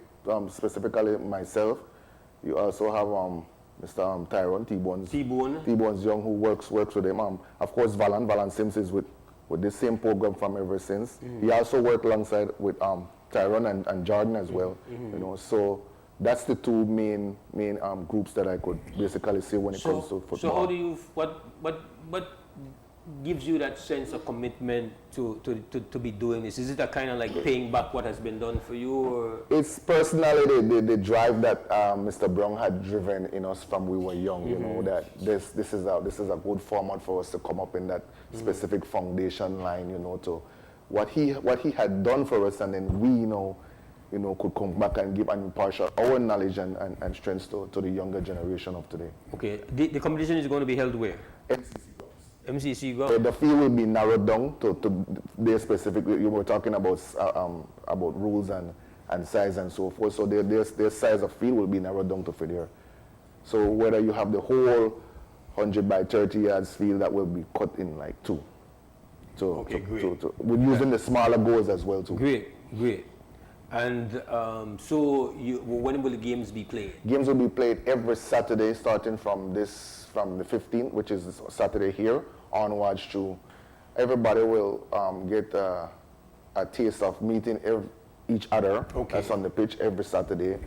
specifically myself. You also have Mr. Tyrone T-Bones Young, who works with them. Of course, Valan Sims is with the same program from ever since. He also worked alongside with Tyrone and Jordan as well. So that's the two main groups that I could basically say when it comes to football. So how do you, what gives you that sense of commitment to be doing this? Is it a kind of like paying back what has been done for you? Or? It's personally the drive that Mr. Brown had driven in us from we were young, you know, that this is a good format for us to come up in that specific foundation line, you know, to what he had done for us, and then we could come back and give and impart our knowledge and strengths to the younger generation of today. Okay, the competition is going to be held where? MCC Grounds. So the field will be narrowed down to their specific. You were talking about rules and size and so forth. So their size of field will be narrowed down to fit there. So whether you have the whole 100 by 30 yards field, that will be cut in like 2. So we're using the smaller goals as well too. Great. And so when will the games be played? Games will be played every Saturday, starting from the 15th, which is Saturday here, onwards to. Everybody will get a taste of meeting each other. That's on the pitch every Saturday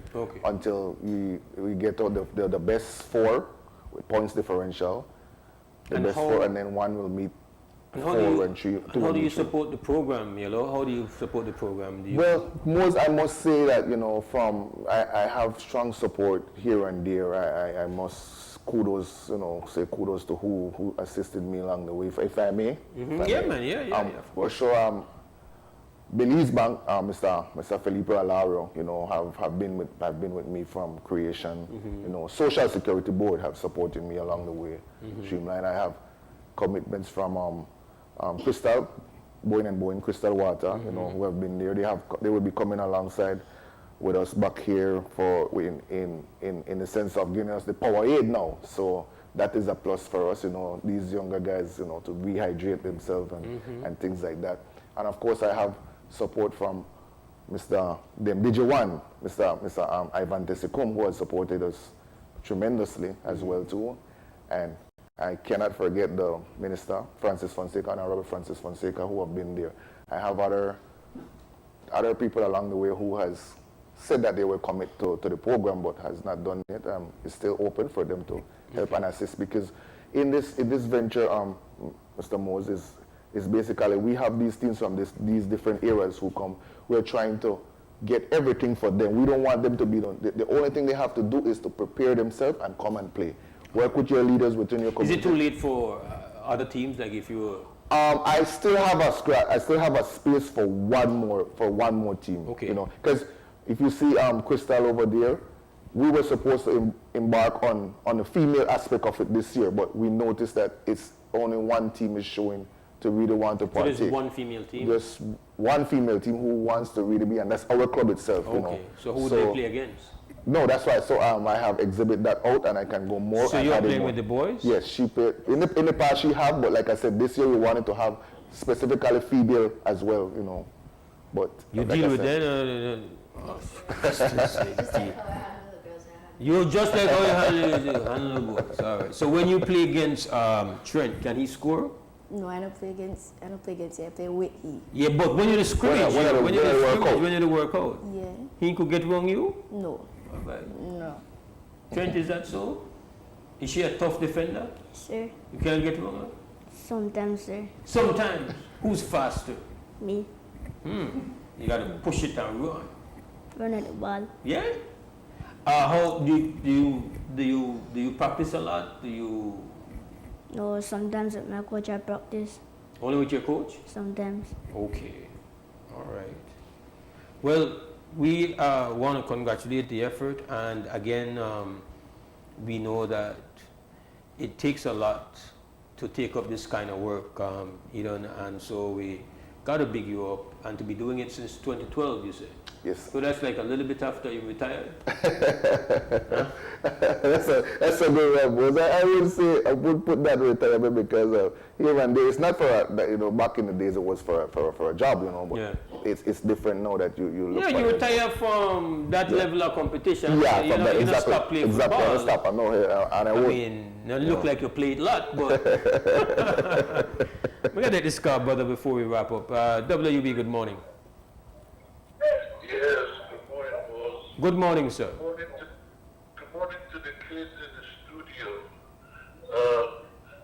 until we get out the best 4 with points differential. The best 4, and then one will meet. How do you support the program, Yellow? How do you support the program? Well, I must say that, I have strong support here and there. I must say kudos to who assisted me along the way, if I may. For sure, Belize Bank, Mr. Felipe Alaro, have been with me from creation. Social Security Board have supported me along the way. Streamline, I have commitments from Crystal, Boyne Crystal Water, who have been there. They will be coming alongside with us back here in the sense of giving us the power aid now. So that is a plus for us, these younger guys, to rehydrate themselves and things like that. And of course, I have support from Mr. DJ1, Mr. Ivan Tesikum, who has supported us tremendously as well too. And I cannot forget the Minister, Francis Fonseca, Honorable Francis Fonseca, who have been there. I have other people along the way who has said that they will commit to the program but has not done it. It's still open for them to help and assist, because in this venture, Mr. Mose, is basically we have these teams from these different areas who come. We're trying to get everything for them. We don't want them to be done. The only thing they have to do is to prepare themselves and come and play. Work with your leaders within your community. Is it too late for other teams? Like if you I still have a space for one more team. Okay. You know, because if you see Crystal over there, we were supposed to embark on the female aspect of it this year, but we noticed that it's only one team is showing to really want to partake. So there's one female team? Just one female team who wants to really be, and that's our club itself. Okay. You know. So who would they play against? No, that's why. So I have exhibit that out, and I can go more. So you're playing with the boys? Yes, she played in the past. She have, but like I said, this year we wanted to have specifically female as well. You know, but you like deal with them. You're just like how you handle the boys. All right. So when you play against Trent, can he score? No, I don't play against him. I play with he. Yeah, but when you're the scrimmage, when you're the workout, yeah. He could get wrong you? No. Right. No. Trent, is that so? Is she a tough defender? Sir, You can't get wrong her? sometimes, sir. Sometimes. Who's faster? Me, You gotta push it and run. run at the ball. Yeah? How do you practice a lot? Do you No, sometimes with my coach I practice. only with your coach? Sometimes. Okay. All right. Well, we want to congratulate the effort, and again, we know that it takes a lot to take up this kind of work, and so we got to big you up, and to be doing it since 2012, you said. Yes. So that's like a little bit after you retired. That's a good one, Mose. I would put that retirement because here and there, it's not for back in the days it was for a job, but Yeah. it's different now that you look. Yeah, you retire from that level of competition. Yeah, you know, exactly. not stop playing Exactly. football. I stop. I know here, and I won't. mean, you look like you played a lot, but we got to take this call, brother, before we wrap up. WUB, good morning. Yes, good morning, Mose. Good morning, sir. Good morning to the kids in the studio.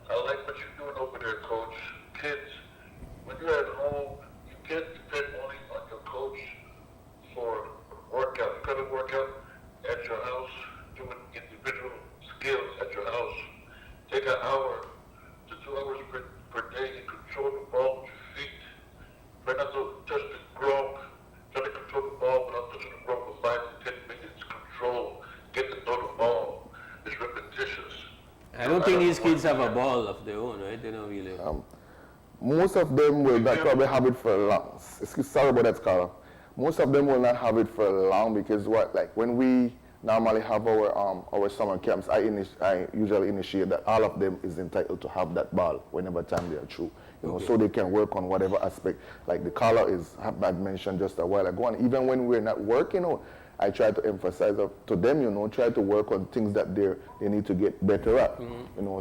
I like what you're doing over there, Coach. Kids, when you're at home, you can't depend only on your coach for workout. You gotta work out at your house, doing individual skills at your house. Take an hour to 2 hours per day and control the ball with your feet. Try not to touch the ground. Try to control the ball without touching the ground for 5 to 10 minutes. Control. Get to know the ball. It's repetitious. I don't think these kids have a ball of their own, right? They don't really. Most of them will not probably have it for long. Sorry about that, Carl. Most of them will not have it for long because when we normally have our summer camps, I usually initiate that all of them is entitled to have that ball whenever time they are through. So they can work on whatever aspect. Like the color I mentioned just a while ago, and even when we're not working, I try to emphasize to them, try to work on things that they need to get better at.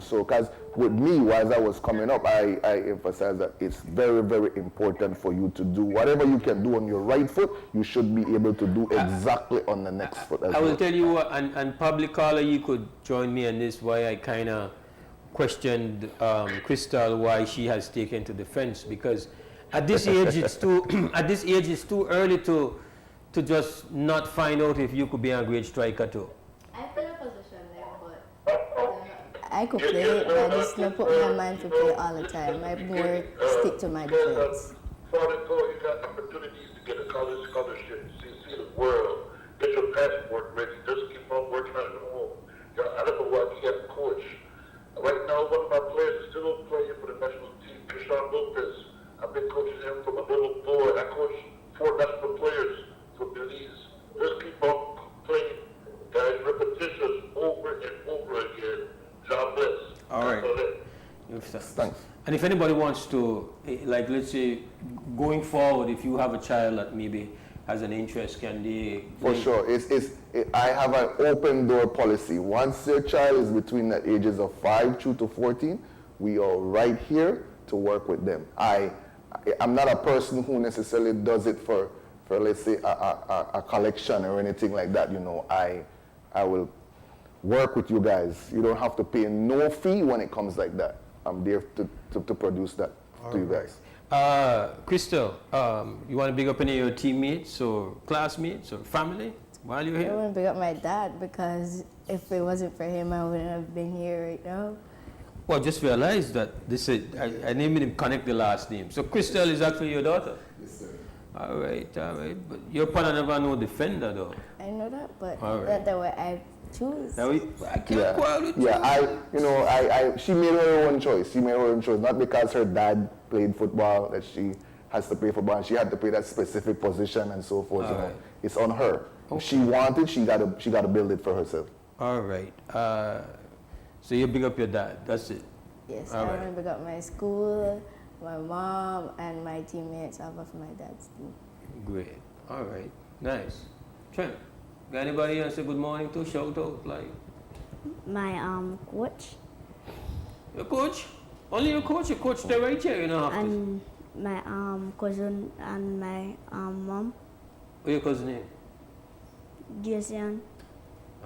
So because with me, as I was coming up, I emphasize that it's very, very important for you to do whatever you can do on your right foot, you should be able to do exactly on the next foot as I will well. tell you, and public caller, you could join me in this, why I kind of questioned Crystal why she has taken to defense, because at this age it's too early to just not find out if you could be a great striker too. I play a position there, but I could play it, but I just not put my mind to play all the time. I more stick to my defense. Father, you got opportunities to get a college scholarship, see the world, get your passport ready. Just keep on working on it at home. I don't know why you have a coach. Right now, one of my players is still playing for the national team, Krishan Lopez. I've been coaching him from a little boy. I coached 4 national players for Belize. Just keep on playing, guys. Repetitions over and over again. God bless. All right. Thanks. And if anybody wants to, like, let's say, going forward, if you have a child that maybe has an interest, can they? For sure. I have an open door policy. Once your child is between the ages of 5 through to 14, we are right here to work with them. I'm not a person who necessarily does it for let's say, a collection or anything like that. You know, I will work with you guys. You don't have to pay no fee when it comes like that. I'm there to produce that to you guys. Crystal, you want to big up any of your teammates or classmates or family while you're here? I want to big up my dad because if it wasn't for him, I wouldn't have been here right now. Well, just realize that this is, I named him connect the last name. So Crystal is actually your daughter? Yes, sir. All right. But your partner never no defender though. I know that, but right. that's what I choose. I can't quarrel with you. Yeah, she made her own choice. She made her own choice, not because her dad played football that she has to play football. She had to play that specific position and so forth. Right. It's on her. Okay. If she wanted, she gotta build it for herself. All right. So you big up your dad. That's it. Yes, All I right. want to big up my school, my mom, and my teammates off of my dad's team. Great. All right. Nice. Trent, got anybody else say good morning to? Shout out, like. My coach. Your coach? Only your coach? Your coach there right here, you know have to. And my cousin and my mom. What's your cousin's name? Jason.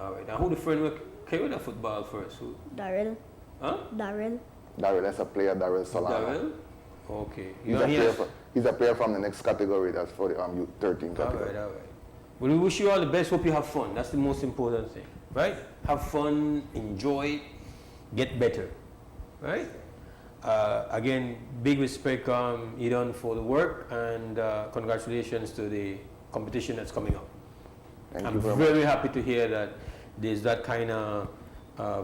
All right. Now who the friend will carry the football first? Who? Daryl. Huh? Daryl. Daryl, that's a player, Daryl Solana. Daryl? Okay. He's a player from the next category, that's for the U13 category. All right. Well, we wish you all the best. Hope you have fun. That's the most important thing, right? Have fun, enjoy, get better, right? Again, big respect, Eden, for the work, and congratulations to the competition that's coming up. Thank I'm you very very much. happy to hear that there's that kind of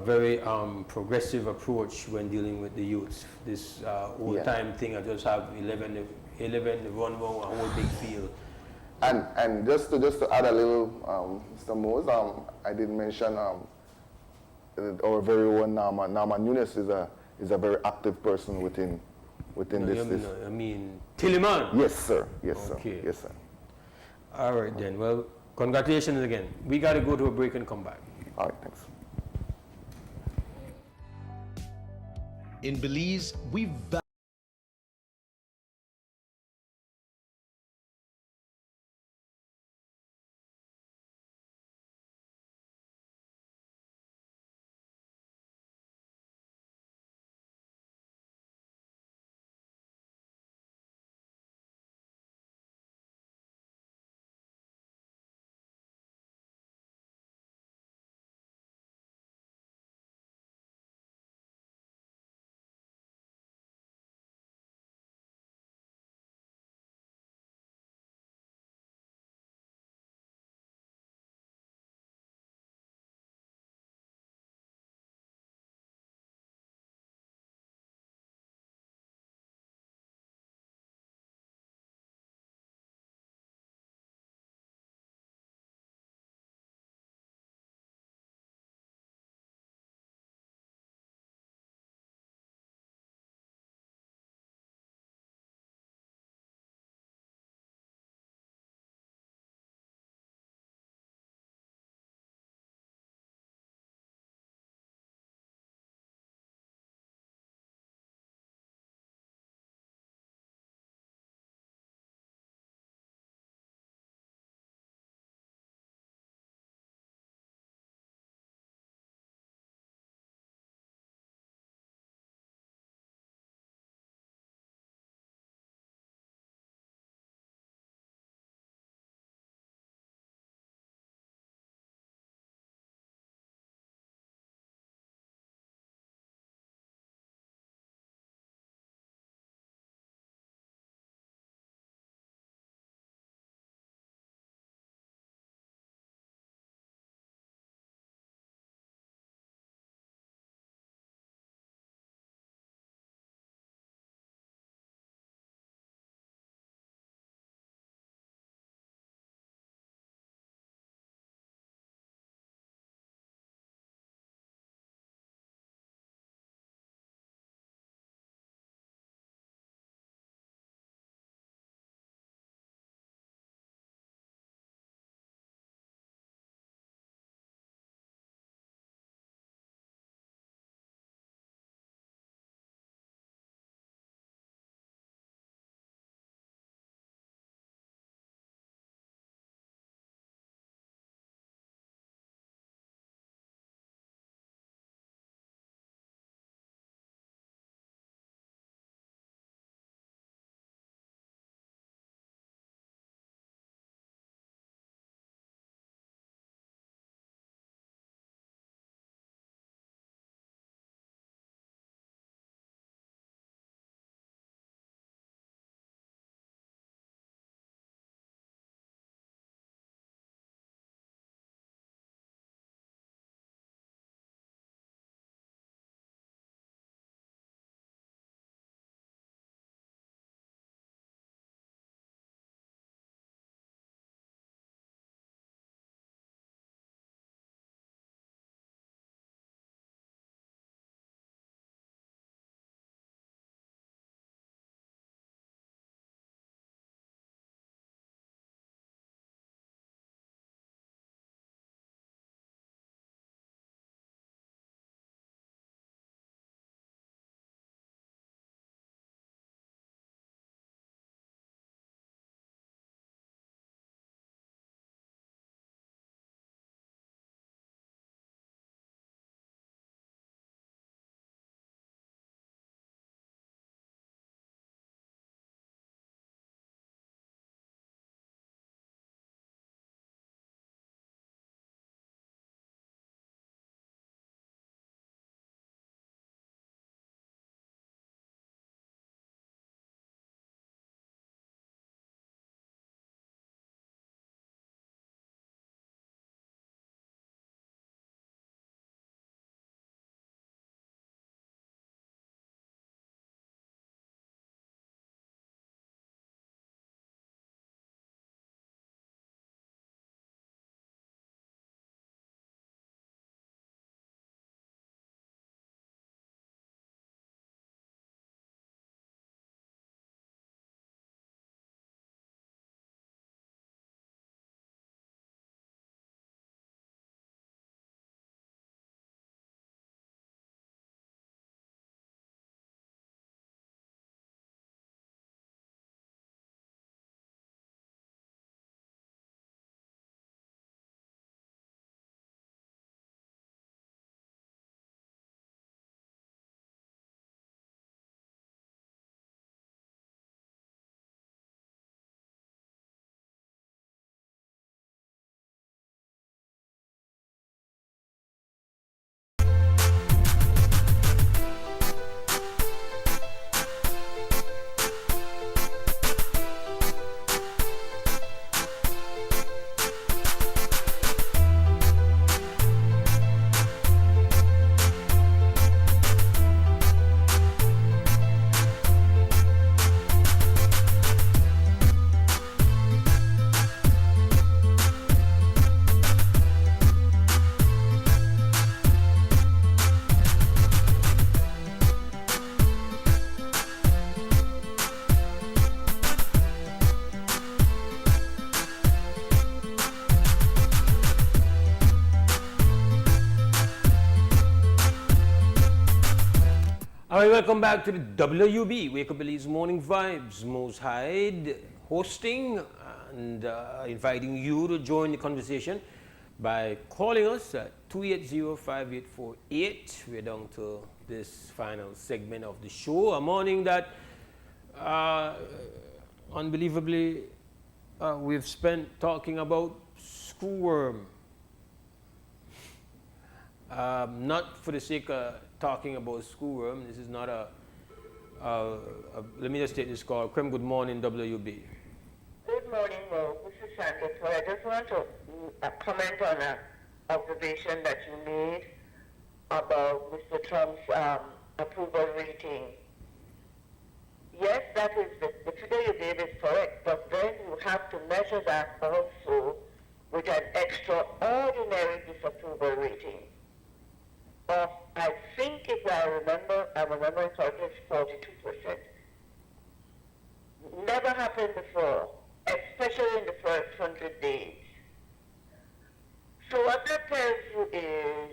very progressive approach when dealing with the youths. This old-time thing, I just have 11 run a whole big field. And just to add a little, Mr. Mose, I did mention our very own Nama Nunes is a very active person within this. I mean, Tilliman. Yes, sir. Yes, Okay. sir. Yes, sir. All right then. Well, congratulations again. We got to go to a break and come back. All right, thanks. In Belize, we All right, welcome back to the WUB Wake Up Belize Morning Vibes. Mose Hyde hosting and inviting you to join the conversation by calling us at 280-5848. We're down to this final segment of the show, a morning that unbelievably we've spent talking about Screwworm. Not for the sake of talking about Screwworm. This is not let me just take this call. Krem, good morning, WUB. Good morning, Mo. This is Sandra. So I just want to comment on an observation that you made about Mr. Trump's approval rating. Yes, that is the figure you gave is correct, but then you have to measure that also with an extraordinary disapproval rating. I think if I'm remembering correctly, it's 42%. Never happened before, especially in the first 100 days. So what that tells you is,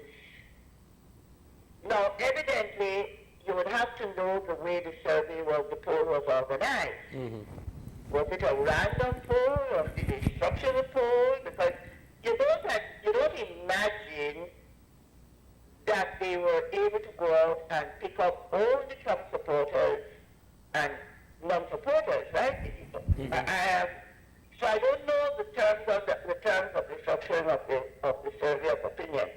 now evidently you would have to know the way the poll was organized. Mm-hmm. Was it a random poll or did they structure the poll? Because you don't imagine that they were able to go out and pick up all the Trump supporters and non-supporters, right? Mm-hmm. So I don't know the terms of the structuring of the survey of opinion,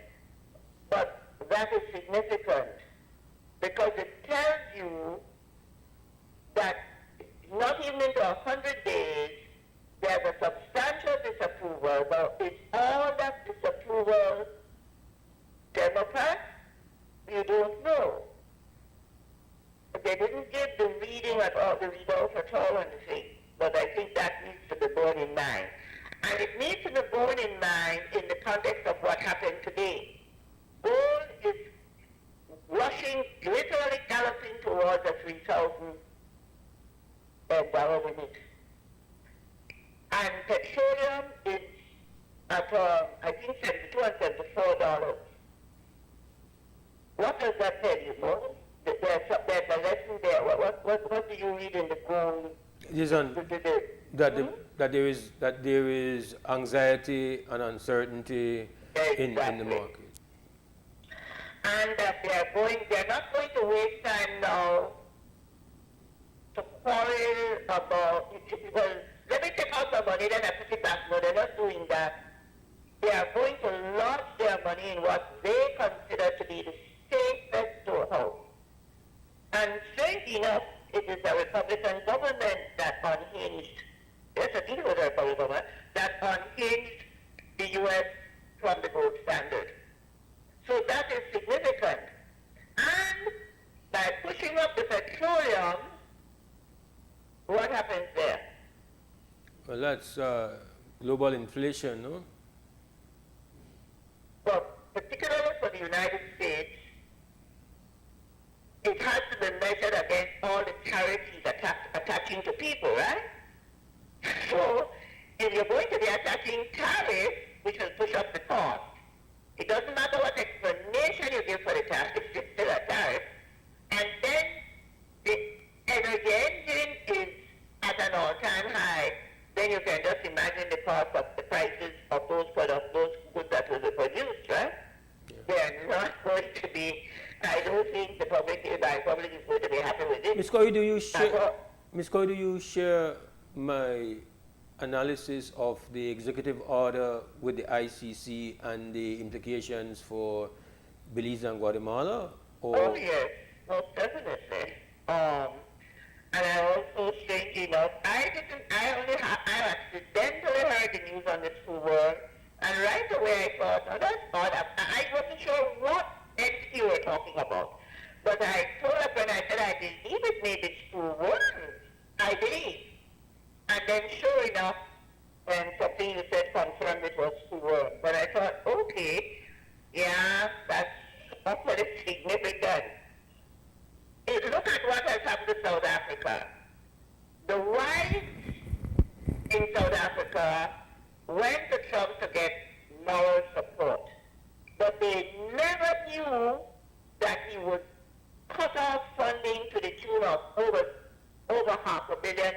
but that is significant because it tells you that not even into 100 days there's a substantial disapproval. Now, is all that disapproval Democrats? You don't know. They didn't give the reading at all, the readouts at all on the thing. But I think that needs to be borne in mind. And it needs to be borne in mind in the context of what happened today. Gold is rushing, literally galloping towards a $3,000 limit. And petroleum is at, I think, $72 and $74. What does that tell you, Mose? There's a lesson there. What do you read in the gold? That there is anxiety and uncertainty in the market. And that they're not going to waste time now to quarrel about, well, let me take out the money, then I put it back. No, they're not doing that. They are going to launch their money in what they consider to be the safest storehouse. And strange enough, it is a Republican government that unhinged, yes, it was a Republican government, that unhinged the U.S. from the gold standard. So that is significant. And by pushing up the petroleum, what happens there? Well, that's global inflation, no? Well, particularly for the United States, it has to be measured against all the charities attaching to people, right? So, if you're going to be attaching tariffs, which will push up the cost, it doesn't matter what explanation you give for the tariff, it's still a tariff. And then the energy engine is at an all-time high. Then you can just imagine the cost of the prices of those products, those goods that will be produced, right? Yeah. They're not going to be. I don't think the public is going to be happy with it. Ms. Coy, do you share my analysis of the executive order with the ICC and the implications for Belize and Guatemala? Or? Oh yes, most definitely. And I also, strange enough, I accidentally heard the news on the Screwworm, and right away I thought, oh, that's odd. I wasn't sure what entity you were talking about. But I told a friend, I said, I believe it may be Screwworm. I believe. And then sure enough, when something you said confirmed it was Screwworm. But I thought, okay, yeah, that's pretty significant. Look at what has happened to South Africa. The whites in South Africa went to Trump to get moral support. But they never knew that he would cut off funding to the tune of over $500 million.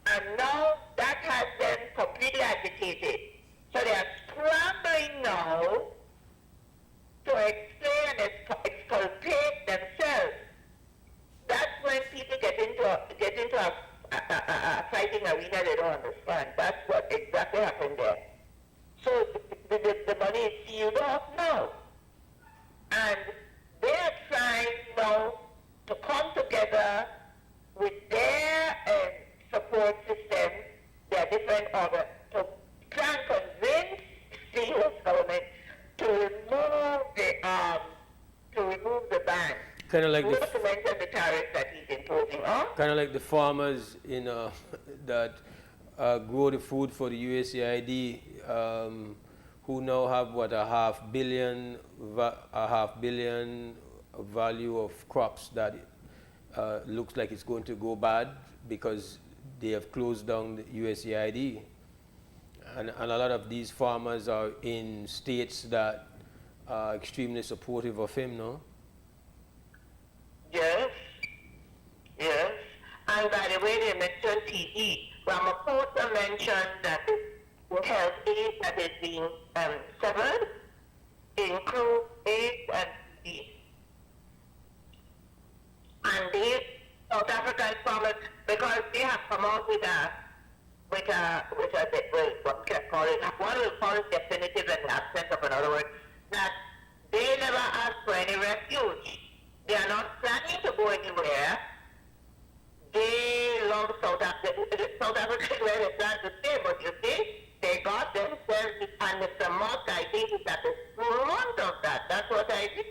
And now that has them completely agitated. So they are scrambling now to explain and exculpate themselves. That's when people get into a fighting arena they don't understand. That's what exactly happened there. So the money is sealed off now. And they are trying now to come together with their support system, their different organs, to try and convince the U.S. government to remove the ban. Kind of like not to mention the tariffs that he's imposing on. Kind of like the farmers in that grow the food for the USAID, who now have what, a half billion value of crops that looks like it's going to go bad because they have closed down the USAID. And a lot of these farmers are in states that are extremely supportive of him, no? Yes, yes. And by the way, they mentioned TE. Ramaphosa mentioned that the health aid that is being severed includes AIDS and TB. And the South African farmers, because they have come out with a one can call it, one will call it definitive in the absence of another word, that they never asked for any refuge. They are not planning to go anywhere. They love South Africa. South Africa is where they plan to stay, but you see, they got themselves, and Mr. Musk, I think, is at the front of that. That's what I think.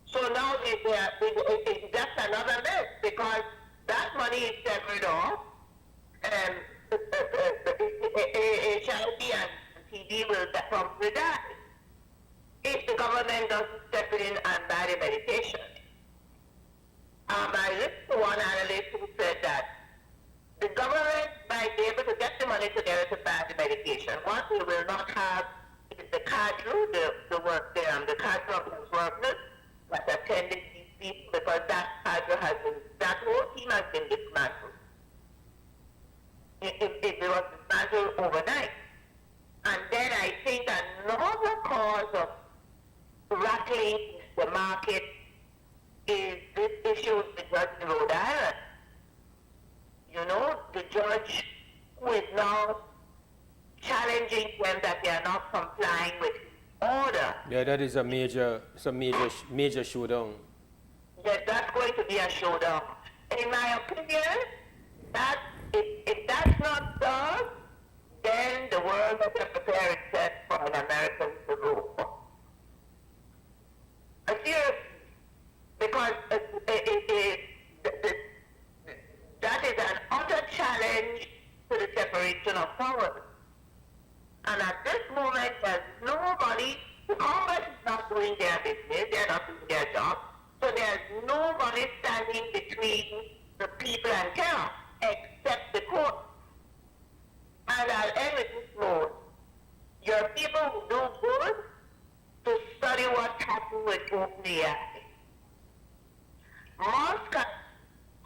So now it's just another mess, because that money is severed off, and HIV and TB will probably die if the government doesn't step in and buy the medication. I listened to one analyst who said that the government might be able to get the money together to buy the medication. What we will not have is the cadre, the cadre of those workers that attended these people, because that whole team has been dismantled. It was dismantled overnight. And then I think another cause of rattling the market is this issue with the judge in Rhode Island. You know, the judge who is now challenging them that they are not complying with his order. Yeah, that is a major showdown. Yes, that's going to be a showdown. In my opinion, that if that's not done, then the world has to prepare itself for an American civil war. Seriously, because that is an utter challenge to the separation of powers. And at this moment, there's nobody, the Congress is not doing their business, they're not doing their job, so there's nobody standing between the people and chaos, except the court. And I'll end with this note. Your people who do good to study what happened with OpenAI. Musk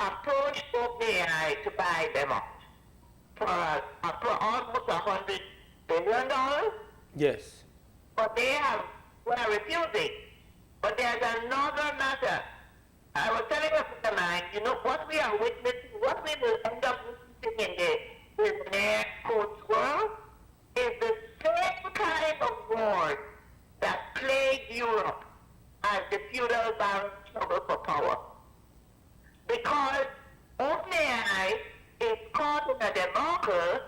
approached OpenAI to buy them out for almost $100 billion. Yes. But they were refusing. But there's another matter. I was telling a friend of mine, you know, what we are witnessing, what we will end up witnessing in the billionaire coach world is the same kind of war that plagued Europe as the feudal barons struggle for power. Because OpenAI is caught in a debacle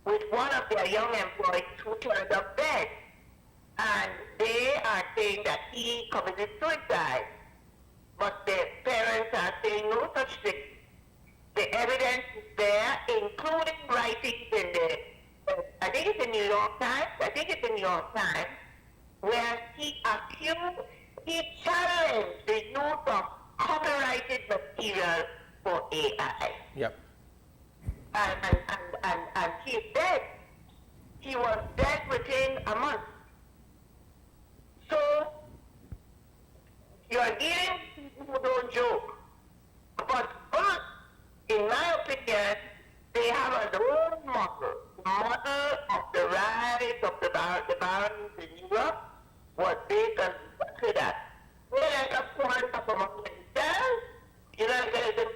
with one of their young employees who turned up dead. And they are saying that he committed suicide. But the parents are saying no such thing. The evidence is there, including writings in I think it's in New York Times, where he challenged the use of copyrighted material for AI. Yep. And he's dead. He was dead within a month. So You are dealing with people who don't joke. But us, in my opinion, they have a role model of the rise of the barons in Europe was based on exactly that. They like a point of among themselves. You know,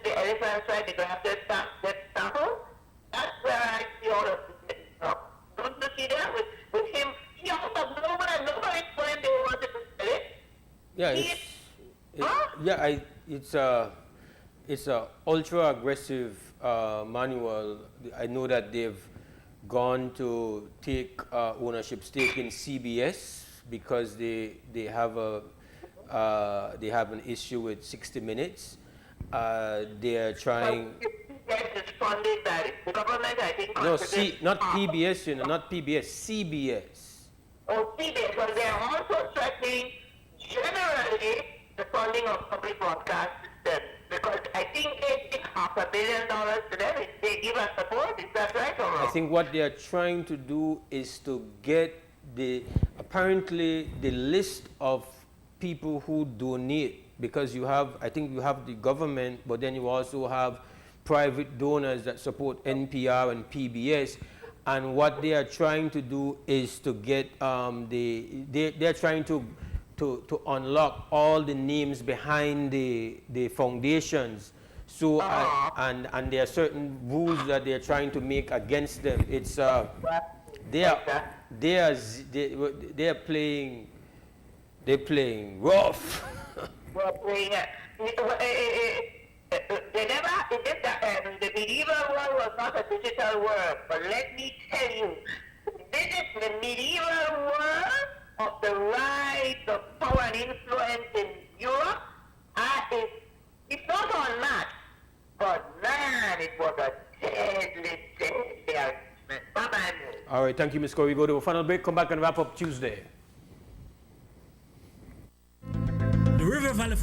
the elephants try to grab their sample. That's where I see all of this stuff. Don't you see that with him? He out of nowhere, nobody told him they wanted to sell it. It's a ultra aggressive manual. I know that they've gone to take ownership stake in CBS because they have an issue with 60 Minutes. They are trying. CBS is funded by the government, I think. No, not PBS, not PBS, CBS. Oh, CBS, but they are also threatening generally the funding of public broadcast systems. Because I think they give $500 million to them if they give us support. Is that right or wrong? I think what they are trying to do is to get apparently the list of people who donate, because I think you have the government, but then you also have private donors that support NPR and PBS. And what they are trying to do is to get they're trying to unlock all the names behind the foundations. So and there are certain rules that they're trying to make against them. It's they're playing rough. Well, the medieval world was not a digital world, but let me tell you, this is the medieval world of the rise of power and influence in Europe. It's not unmatched, but man, it was a deadly argument. Bye-bye. All right, thank you, Ms. Corey. We go to a final break, come back and wrap up Tuesday. The River Valley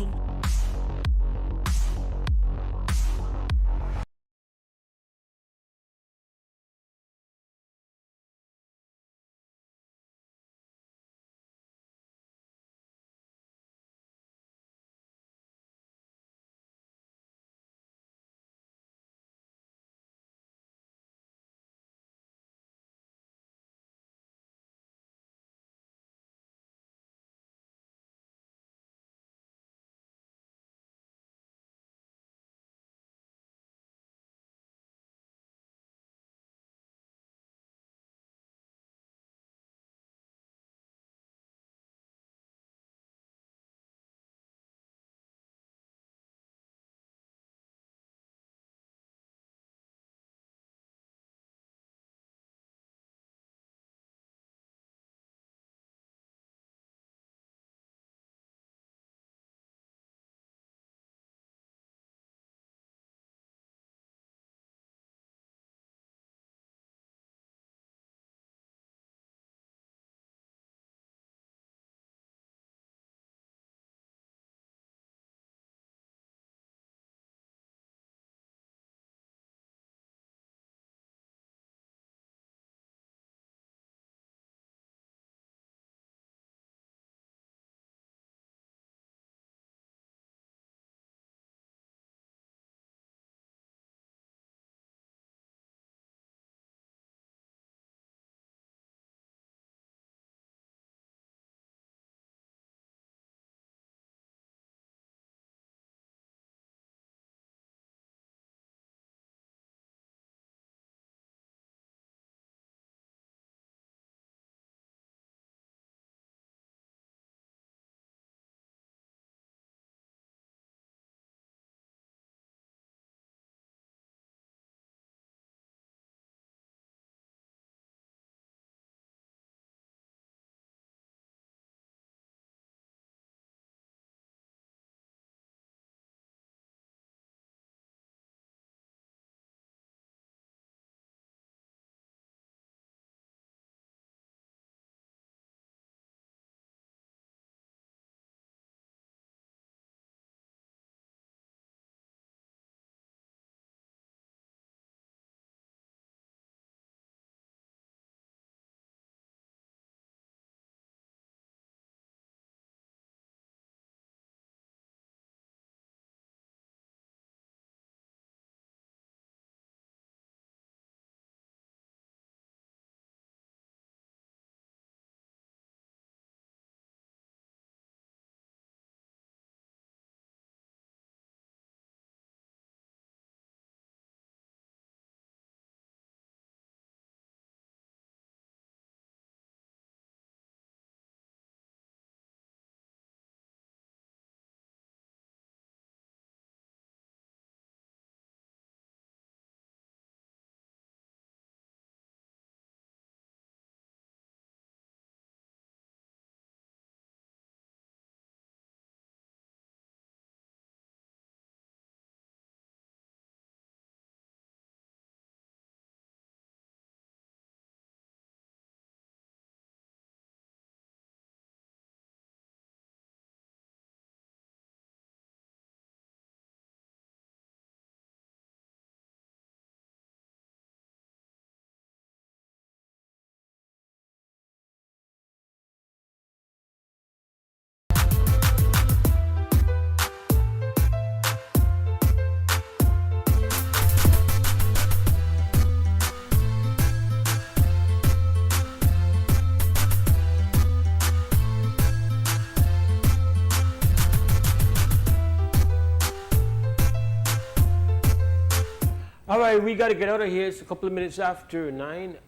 right, we got to get out of here. It's a couple of minutes after 9.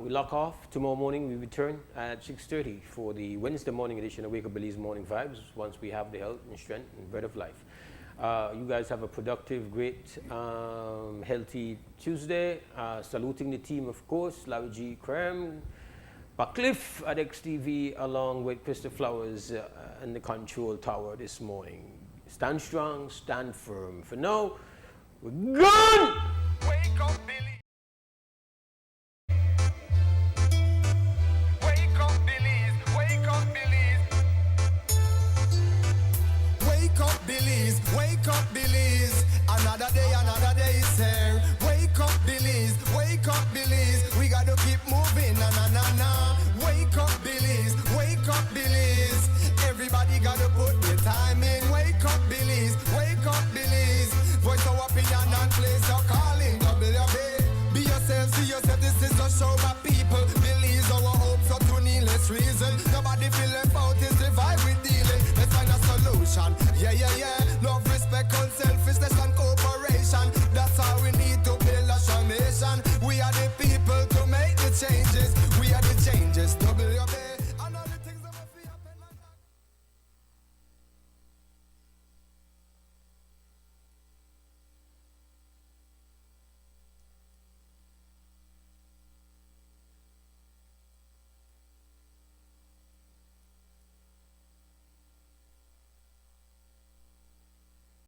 We lock off. Tomorrow morning we return at 6:30 for the Wednesday morning edition of Wake Up Belize Morning Vibes, once we have the health and strength and bread of life. You guys have a productive, great, healthy Tuesday. Saluting the team, of course, Larry G. Cram, Cliff at XTV, along with Christopher Flowers in the control tower this morning. Stand strong, stand firm. For now, we're gone! Wake up, Billy. Wake up, Billies. Wake up, Billies. Wake up, Billies. Wake up, Billies. Another day is here. Wake up, Billies. Wake up, Billies. We gotta keep moving. Na na na na. Wake up, Billies. Wake up, Billies. Everybody gotta put their time in. Wake up, Billies. Wake up, Billies. Voice our opinion and place your calling. WB. Be yourself, see yourself. This is a show by people. Believe our hopes are to needless reason. Nobody feel left out. Is the vibe we dealing. Let's find a solution. Yeah, yeah, yeah. Love, respect, unselfishness.